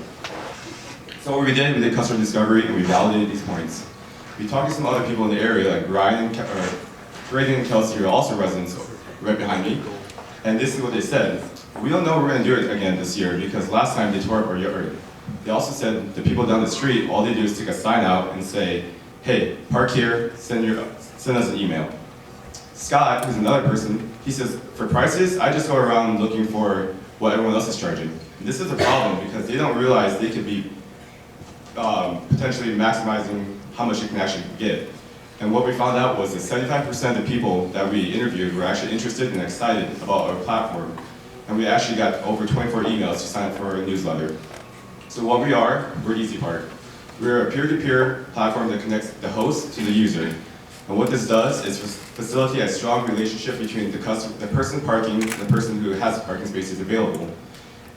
So what we did customer discovery and we validated these points. We talked to some other people in the area, like Braden and Kelsey, who are also residents right behind me. And this is what they said. We don't know if we're going to do it again this year because last time they tore up our yard. They also said the people down the street, all they do is stick a sign out and say, hey, park here, send us an email. Scott, who's another person, he says, for prices, I just go around looking for what everyone else is charging. And this is a problem because they don't realize they could be potentially maximizing how much you can actually get. And what we found out was that 75% of the people that we interviewed were actually interested and excited about our platform. And we actually got over 24 emails to sign up for our newsletter. So what we are, we're EasyPark. We're a peer-to-peer platform that connects the host to the user. And what this does is facilitate a strong relationship between the person parking and the person who has the parking spaces available.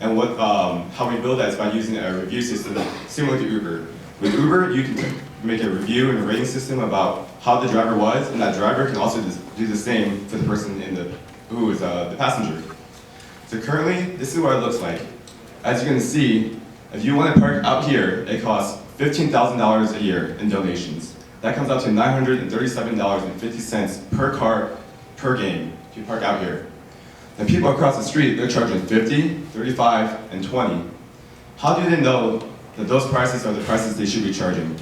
And how we build that is by using a review system similar to Uber. With Uber, you can make a review and a rating system about how the driver was, and that driver can also do the same for the person who is the passenger. So currently, this is what it looks like. As you can see, if you want to park out here, it costs $15,000 a year in donations. That comes out to $937.50 per car per game if you park out here. And people across the street, they're charging $50, $35, and $20. How do they know that those prices are the prices they should be charging?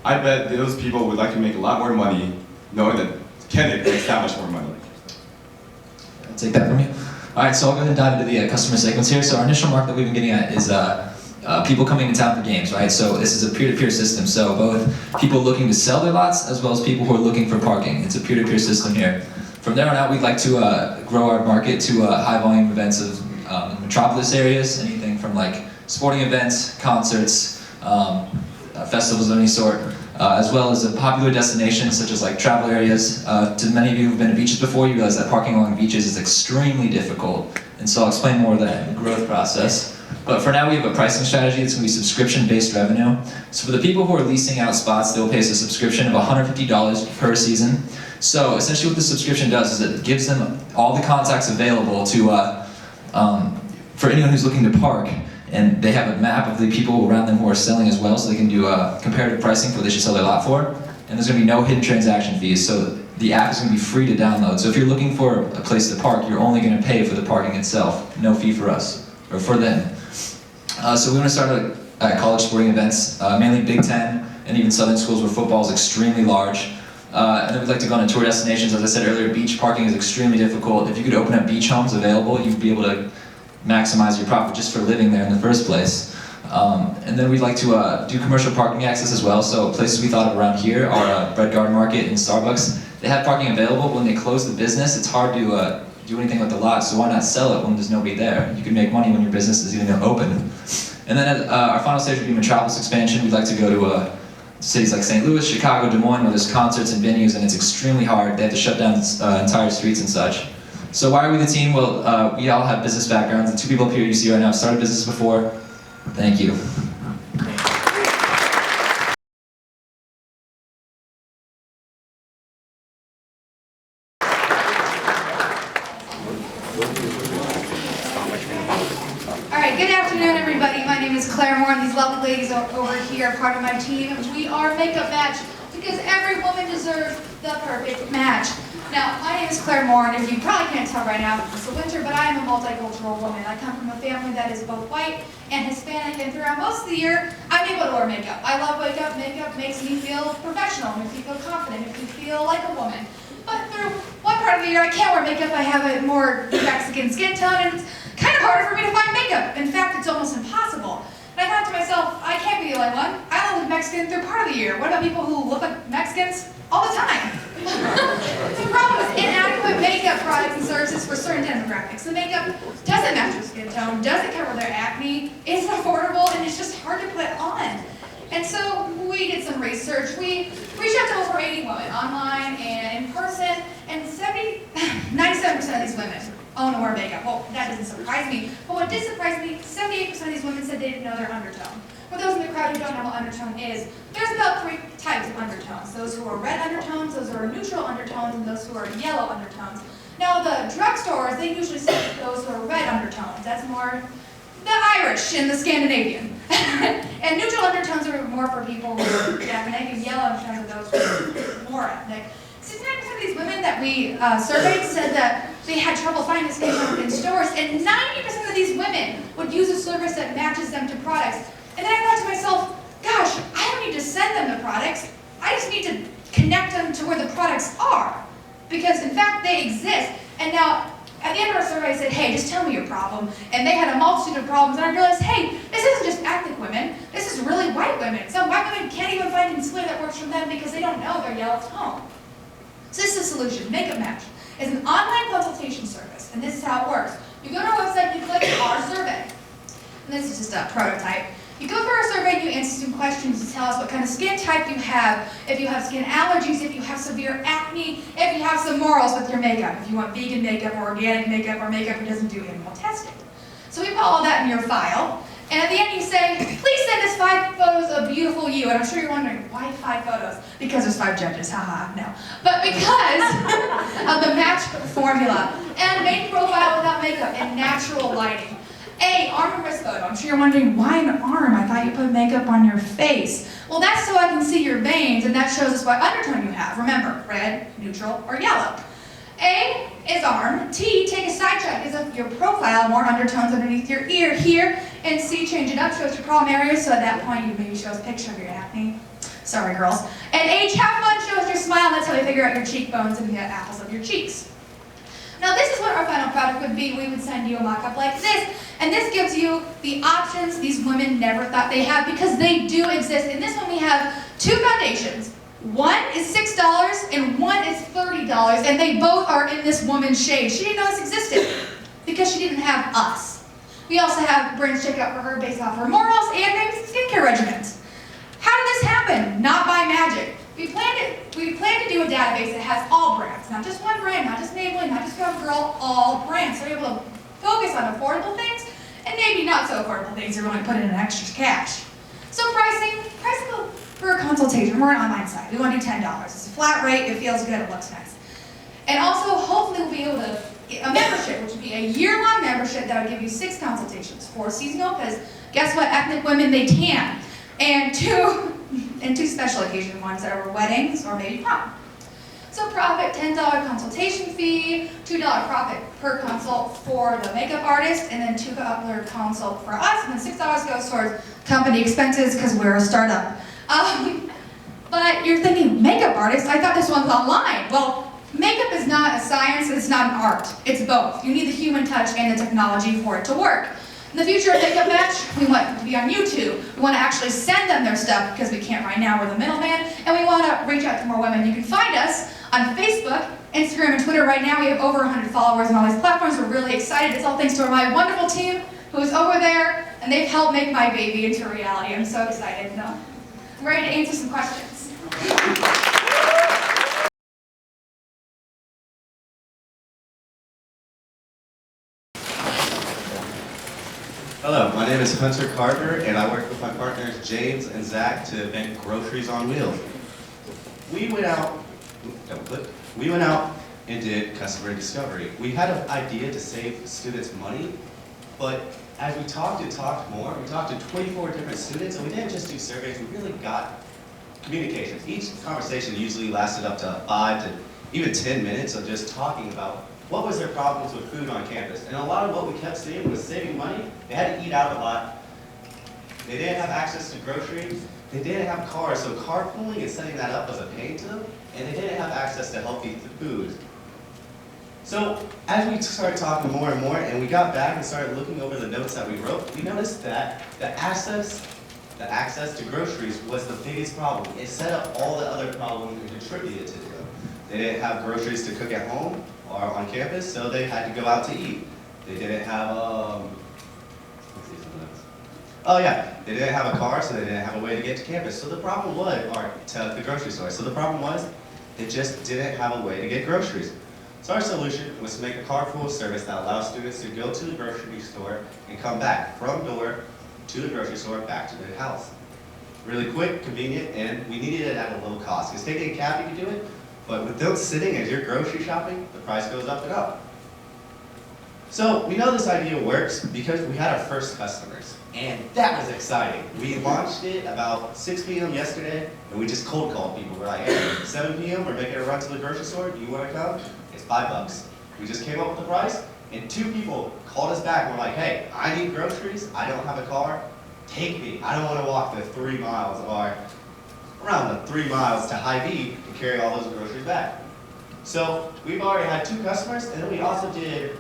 I bet that those people would like to make a lot more money knowing that Kennick makes that much more money. I'll take that from you. All right, so I'll go ahead and dive into the customer segments here. So our initial market that we've been getting at is people coming in town for games, right? So this is a peer-to-peer system. So both people looking to sell their lots as well as people who are looking for parking. It's a peer-to-peer system here. From there on out, we'd like to grow our market to high volume events of metropolis areas, anything from like sporting events, concerts, festivals of any sort, as well as a popular destinations such as like travel areas. To many of you who've been to beaches before, you realize that parking along beaches is extremely difficult. And so I'll explain more of that in the growth process. But for now, we have a pricing strategy that's going to be subscription-based revenue. So for the people who are leasing out spots, they'll pay us a subscription of $150 per season. So essentially what the subscription does is it gives them all the contacts available to, for anyone who's looking to park. And they have a map of the people around them who are selling as well, so they can do comparative pricing for what they should sell their lot for. And there's going to be no hidden transaction fees, so the app is going to be free to download. So if you're looking for a place to park, you're only going to pay for the parking itself, no fee for us, or for them. So we want to start at college sporting events, mainly Big Ten and even Southern schools where football is extremely large. And then we'd like to go on tour destinations. As I said earlier, beach parking is extremely difficult. If you could open up beach homes available, you'd be able to maximize your profit just for living there in the first place. And then we'd like to do commercial parking access as well. So places we thought of around here are Bread Garden Market and Starbucks. They have parking available, but when they close the business, it's hard to do anything with the lot, so why not sell it when there's nobody there? You can make money when your business is even open. And then our final stage would be metropolis expansion. We'd like to go to cities like St. Louis, Chicago, Des Moines, where there's concerts and venues, and it's extremely hard. They have to shut down entire streets and such. So why are we the team? Well, we all have business backgrounds. The two people up here you see right now have started business before. Thank you. All right, right, good afternoon, everybody. My name is Claire Moore, and these lovely ladies over here are part of my team. We are Makeup Match because every woman deserves the perfect match. Now, my name is Claire Moore, and if you probably can't tell right now, it's the winter, but I am a multicultural woman. I come from a family that is both white and Hispanic, and throughout most of the year, I'm able to wear makeup. I love makeup. Makeup makes me feel professional, makes me feel confident, makes me feel like a woman. But through one part of the year, I can't wear makeup. I have a more Mexican skin tone, and it's kind of harder for me to find makeup. In fact, it's almost impossible. And I thought to myself, I can't be the only one. I only look Mexican through part of the year. What about people who look like Mexicans all the time? The problem is inadequate makeup products and services for certain demographics. The makeup doesn't match their skin tone, doesn't cover their acne, isn't affordable, and it's just hard to put on. And so we did some research. We reached out to over 80 women online and in person, and 97% of these women own or wear makeup. Well, that doesn't surprise me. But what did surprise me, 78% of these women said they didn't know their undertone. For those in the crowd who don't know what undertone is, there's about 3 types of undertones. Those who are red undertones, those who are neutral undertones, and those who are yellow undertones. Now, the drugstores, they usually sell those who are red undertones. That's more the Irish and the Scandinavian. And neutral undertones are more for people who are ethnic, and yellow undertones are those who are more ethnic. 69% of these women that we surveyed said that they had trouble finding the skin tone in stores, and 90% of these women would use a service that matches them to products. And then I thought to myself, gosh, I don't need to send them the products. I just need to connect them to where the products are. Because in fact, they exist. And now, at the end of our survey, I said, hey, just tell me your problem. And they had a multitude of problems, and I realized, hey, this isn't just ethnic women, this is really white women. Some white women can't even find concealer that works for them because they don't know their yellow tone. So this is the solution. Makeup Match is an online consultation service, and this is how it works. You go to our website, you click our survey. And this is just a prototype. You go through our survey and you answer some questions to tell us what kind of skin type you have, if you have skin allergies, if you have severe acne, if you have some morals with your makeup, if you want vegan makeup or organic makeup or makeup that doesn't do animal testing. So we put all that in your file, and at the end you say, please send us 5 photos of beautiful you. And I'm sure you're wondering, why 5 photos? Because there's 5 judges, haha, no. But because of the match formula, and main profile without makeup, and natural lighting. A, arm and wrist photo. I'm sure you're wondering, why an arm? I thought you put makeup on your face. Well, that's so I can see your veins, and that shows us what undertone you have. Remember, red, neutral, or yellow. A is arm. T, take a side check. Is your profile more undertones underneath your ear here? And C, change it up, shows your problem areas, so at that point you maybe show us a picture of your acne. Sorry, girls. And H, have fun, show us your smile, and that's how we figure out your cheekbones and the apples of your cheeks. Now this is what our final product would be. We would send you a mock-up like this, and this gives you the options these women never thought they had, because they do exist. In this one we have 2 foundations. One is $6 and one is $30, and they both are in this woman's shade. She didn't know this existed because she didn't have us. We also have brands check out for her based off her morals and maybe some skincare regimens. How did this happen? Not by magic. We plan to do a database that has all brands, not just one brand, not just Maybelline, not just CoverGirl, all brands. So we're able to focus on affordable things and maybe not so affordable things you're going to put in an extra cash. So pricing for a consultation, we're an online site. We want to do $10. It's a flat rate, it feels good, it looks nice. And also, hopefully we'll be able to get a membership, which would be a year-long membership that would give you 6 consultations. 4 seasonal, because guess what, ethnic women, they tan. And 2 special occasion ones that are weddings or maybe prom. So profit, $10 consultation fee, $2 profit per consult for the makeup artist, and then $2 consult for us, and then $6 goes towards company expenses because we're a startup. But you're thinking, makeup artist? I thought this one's online. Well, makeup is not a science, it's not an art. It's both. You need the human touch and the technology for it to work. In the future of Makeup Match, we want to be on YouTube. We want to actually send them their stuff because we can't right now, we're the middleman, and we want to reach out to more women. You can find us on Facebook, Instagram, and Twitter. Right now we have over 100 followers on all these platforms. We're really excited. It's all thanks to my wonderful team who is over there, and they've helped make my baby into reality. I'm so excited. No? I'm ready to answer some questions. Hello, my name is Hunter Carter, and I work with my partners James and Zach to make Groceries on Wheels. We went out and did customer discovery. We had an idea to save students money, But as we talked and talked more, we talked to 24 different students, and we didn't just do surveys, we really got communications. Each conversation usually lasted up to 5 to even 10 minutes of just talking about what was their problems with food on campus. And a lot of what we kept seeing was saving money. They had to eat out a lot. They didn't have access to groceries. They didn't have cars, so carpooling and setting that up was a pain to them. And they didn't have access to healthy food. So as we started talking more and more, and we got back and started looking over the notes that we wrote, we noticed that the access to groceries was the biggest problem. It set up all the other problems and contributed to them. They didn't have groceries to cook at home or on campus, so they had to go out to eat. They didn't have, they didn't have a car, so they didn't have a way to get to campus. So the problem was, or to the grocery store. So the problem was, they just didn't have a way to get groceries. So our solution was to make a carpool service that allows students to go to the grocery store and come back from door to the grocery store back to their house. Really quick, convenient, and we needed it at a low cost. Because taking a cab, you can do it, but with those sitting as you're grocery shopping, the price goes up and up. So we know this idea works because we had our first customers, and that was exciting. We launched it about 6 p.m. yesterday, and we just cold called people. We're like, hey, 7 p.m., we're making a run to the grocery store. Do you want to come? It's $5. We just came up with the price, and 2 people called us back and were like, hey, I need groceries. I don't have a car. Take me. I don't want to walk the 3 miles or around the 3 miles to Hy-Vee to carry all those groceries back. So we've already had 2 customers, and then we also did,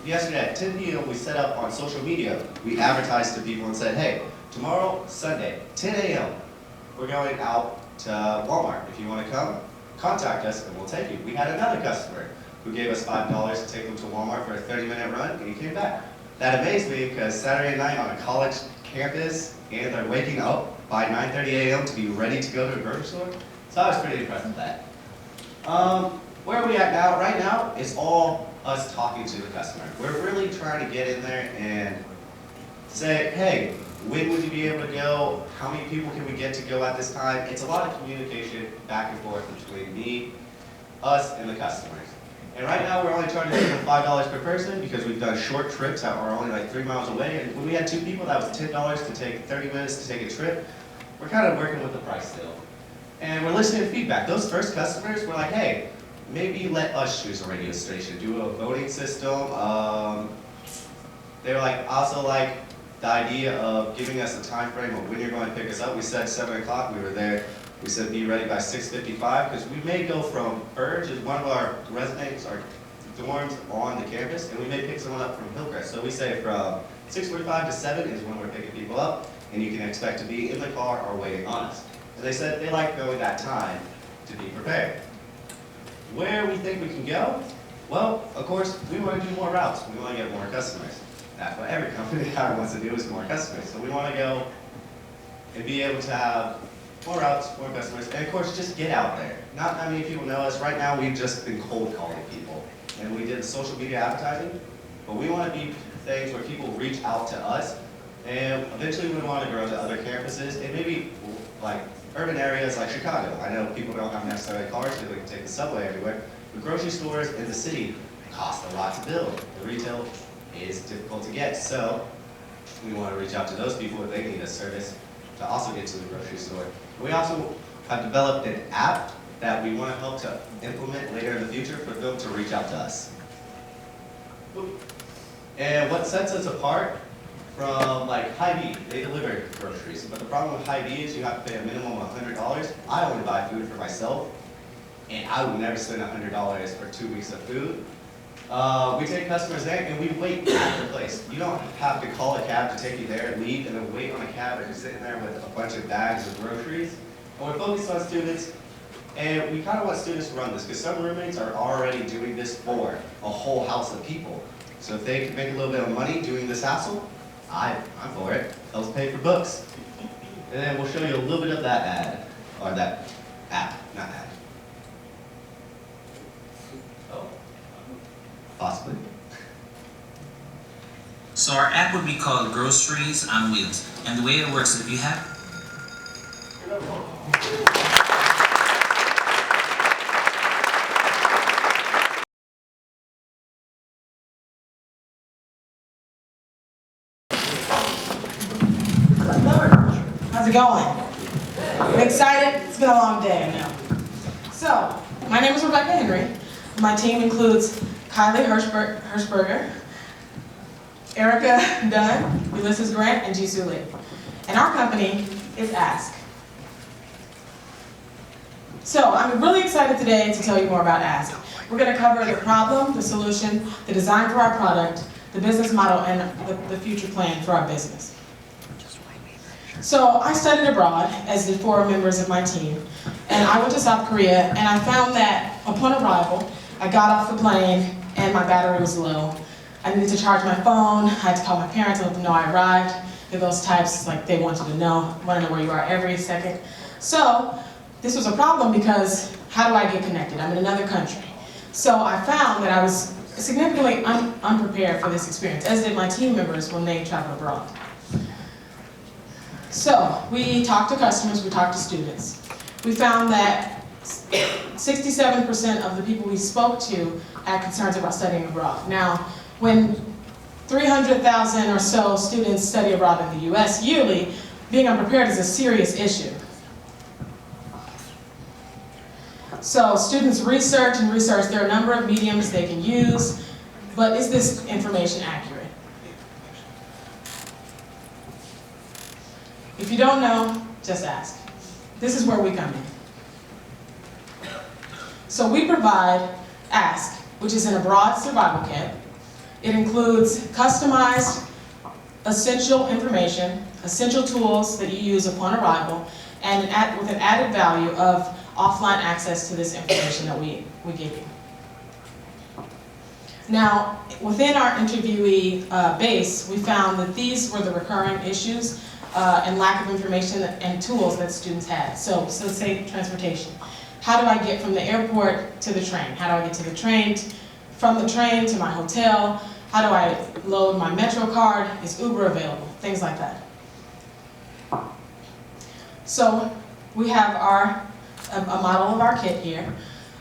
yesterday at 10 p.m. we set up on social media. We advertised to people and said, hey, tomorrow, Sunday, 10 a.m., we're going out to Walmart. If you want to come, contact us and we'll take you. We had another customer who gave us $5 to take them to Walmart for a 30-minute run, and he came back. That amazed me because Saturday night on a college campus, and they're waking up by 9:30 a.m. to be ready to go to a grocery store. So I was pretty impressed with that. Where are we at now? Right now, it's all us talking to the customer. We're really trying to get in there and say, hey, when would you be able to go? How many people can we get to go at this time? It's a lot of communication back and forth between me, us, and the customers. And right now, we're only charging people $5 per person because we've done short trips that are only like 3 miles away. And when we had 2 people, that was $10 to take 30 minutes to take a trip. We're kind of working with the price still. And we're listening to feedback. Those first customers were like, hey, maybe let us choose a radio station, do a voting system. They were like, also like the idea of giving us a time frame of when you're going to pick us up. We said 7 o'clock, we were there. We said be ready by 6:55, because we may go from Burge, is one of our residents, our dorms on the campus, and we may pick someone up from Hillcrest. So we say from 6:45 to 7 is when we're picking people up, and you can expect to be in the car or waiting on us. And they said they like going that time to be prepared. Where we think we can go? Well, of course, we want to do more routes. We want to get more customers. That's what every company wants to do, is more customers. So we want to go and be able to have more routes, more customers, and of course, just get out there. Not that many people know us. Right now, we've just been cold calling people. And we did the social media advertising, but we want to be things where people reach out to us, and eventually we want to grow to other campuses, and maybe like urban areas like Chicago. I know people don't have necessarily cars, so they can take the subway everywhere. But grocery stores in the city cost a lot to build. The retail is difficult to get, so we want to reach out to those people if they need a service to also get to the grocery store. We also have developed an app that we want to help to implement later in the future for them to reach out to us. And what sets us apart from like Hy-Vee, they deliver groceries, but the problem with Hy-Vee is you have to pay a minimum of $100. I only buy food for myself, and I would never spend $100 for 2 weeks of food. We take customers there and we wait at the place. You don't have to call a cab to take you there, leave, and then wait on a cab if you're sitting there with a bunch of bags of groceries. And we're focused on students, and we kind of want students to run this, because some roommates are already doing this for a whole house of people. So if they can make a little bit of money doing this hassle, I'm for it. Helps pay for books. And then we'll show you a little bit of that ad, or that app, not ad. Oh, possibly. So our app would be called Groceries on Wheels. And the way it works is if you have How's it going? I'm excited. It's been a long day, I know. So, my name is Rebecca Henry. My team includes Kylie Hirschberger, Erica Dunn, Ulysses Grant, and Jisoo Lee. And our company is Ask. So, I'm really excited today to tell you more about Ask. We're going to cover the problem, the solution, the design for our product, the business model, and the future plan for our business. So I studied abroad, as did 4 members of my team, and I went to South Korea, and I found that upon arrival, I got off the plane, and my battery was low. I needed to charge my phone, I had to call my parents and let them know I arrived. They're those types, like they want you to know where you are every second. So this was a problem because how do I get connected? I'm in another country. So I found that I was significantly unprepared for this experience, as did my team members when they traveled abroad. So we talked to customers, we talked to students. We found that 67% of the people we spoke to had concerns about studying abroad. Now, when 300,000 or so students study abroad in the US yearly, being unprepared is a serious issue. So students research and research. There are a number of mediums they can use, but is this information accurate? If you don't know, just ask. This is where we come in. So we provide Ask, which is an abroad survival kit. It includes customized, essential information, essential tools that you use upon arrival, and with an added value of offline access to this information that we give you. Now, within our interviewee base, we found that these were the recurring issues and lack of information and tools that students had. So let's say transportation. How do I get from the airport to the train? How do I get to the train, from the train to my hotel? How do I load my Metro card? Is Uber available? Things like that. So we have a model of our kit here.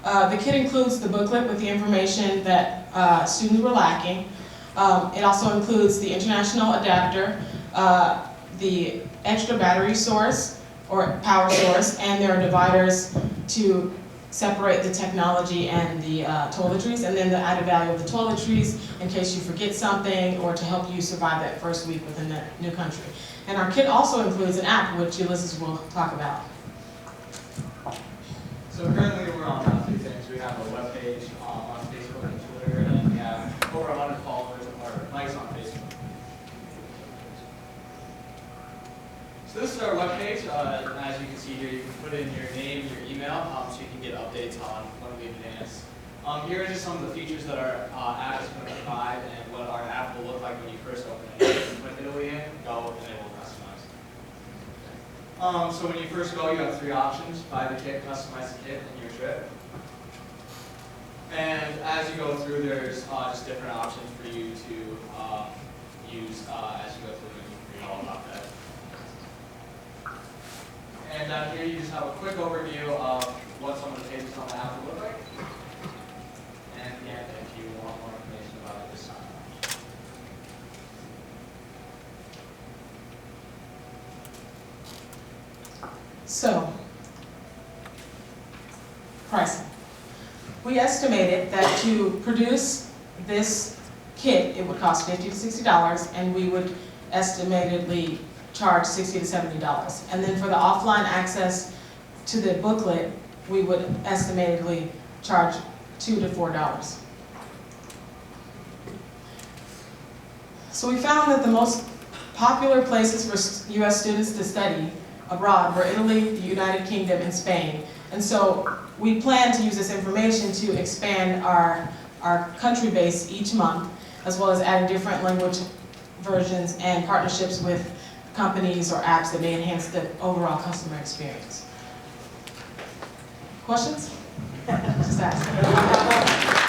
The kit includes the booklet with the information that students were lacking. It also includes the international adapter, the extra battery source or power source, and there are dividers to separate the technology and the toiletries, and then the added value of the toiletries in case you forget something or to help you survive that first week within the new country. And our kit also includes an app, which Ulysses will talk about. So currently we're on 2 things. We have a webpage on Facebook and Twitter, and we have over 100 followers or likes on Facebook. So this is our webpage. As you can see here, you can put in your name, your email, so you can get updates on when we advance. Here are just some of the features that our app is going to provide and what our app will look like when you first open it. Click Italy in, go, and it will customize. So when you first go, you have 3 options: buy the kit, customize the kit, and your trip. And as you go through, there's just different options for you to use as you go through, and you can read all about that. And down here, you just have a quick overview of what some of the pages on the app will look like. And again, if you want more information about it, just sign up. So, pricing. We estimated that to produce this kit, it would cost $50 to $60, and we would estimatedly charge $60 to $70. And then for the offline access to the booklet, we would estimatedly charge $2 to $4. So we found that the most popular places for US students to study abroad were Italy, the United Kingdom, and Spain. And so we plan to use this information to expand our country base each month, as well as adding different language versions and partnerships with companies or apps that may enhance the overall customer experience. Questions? Just ask.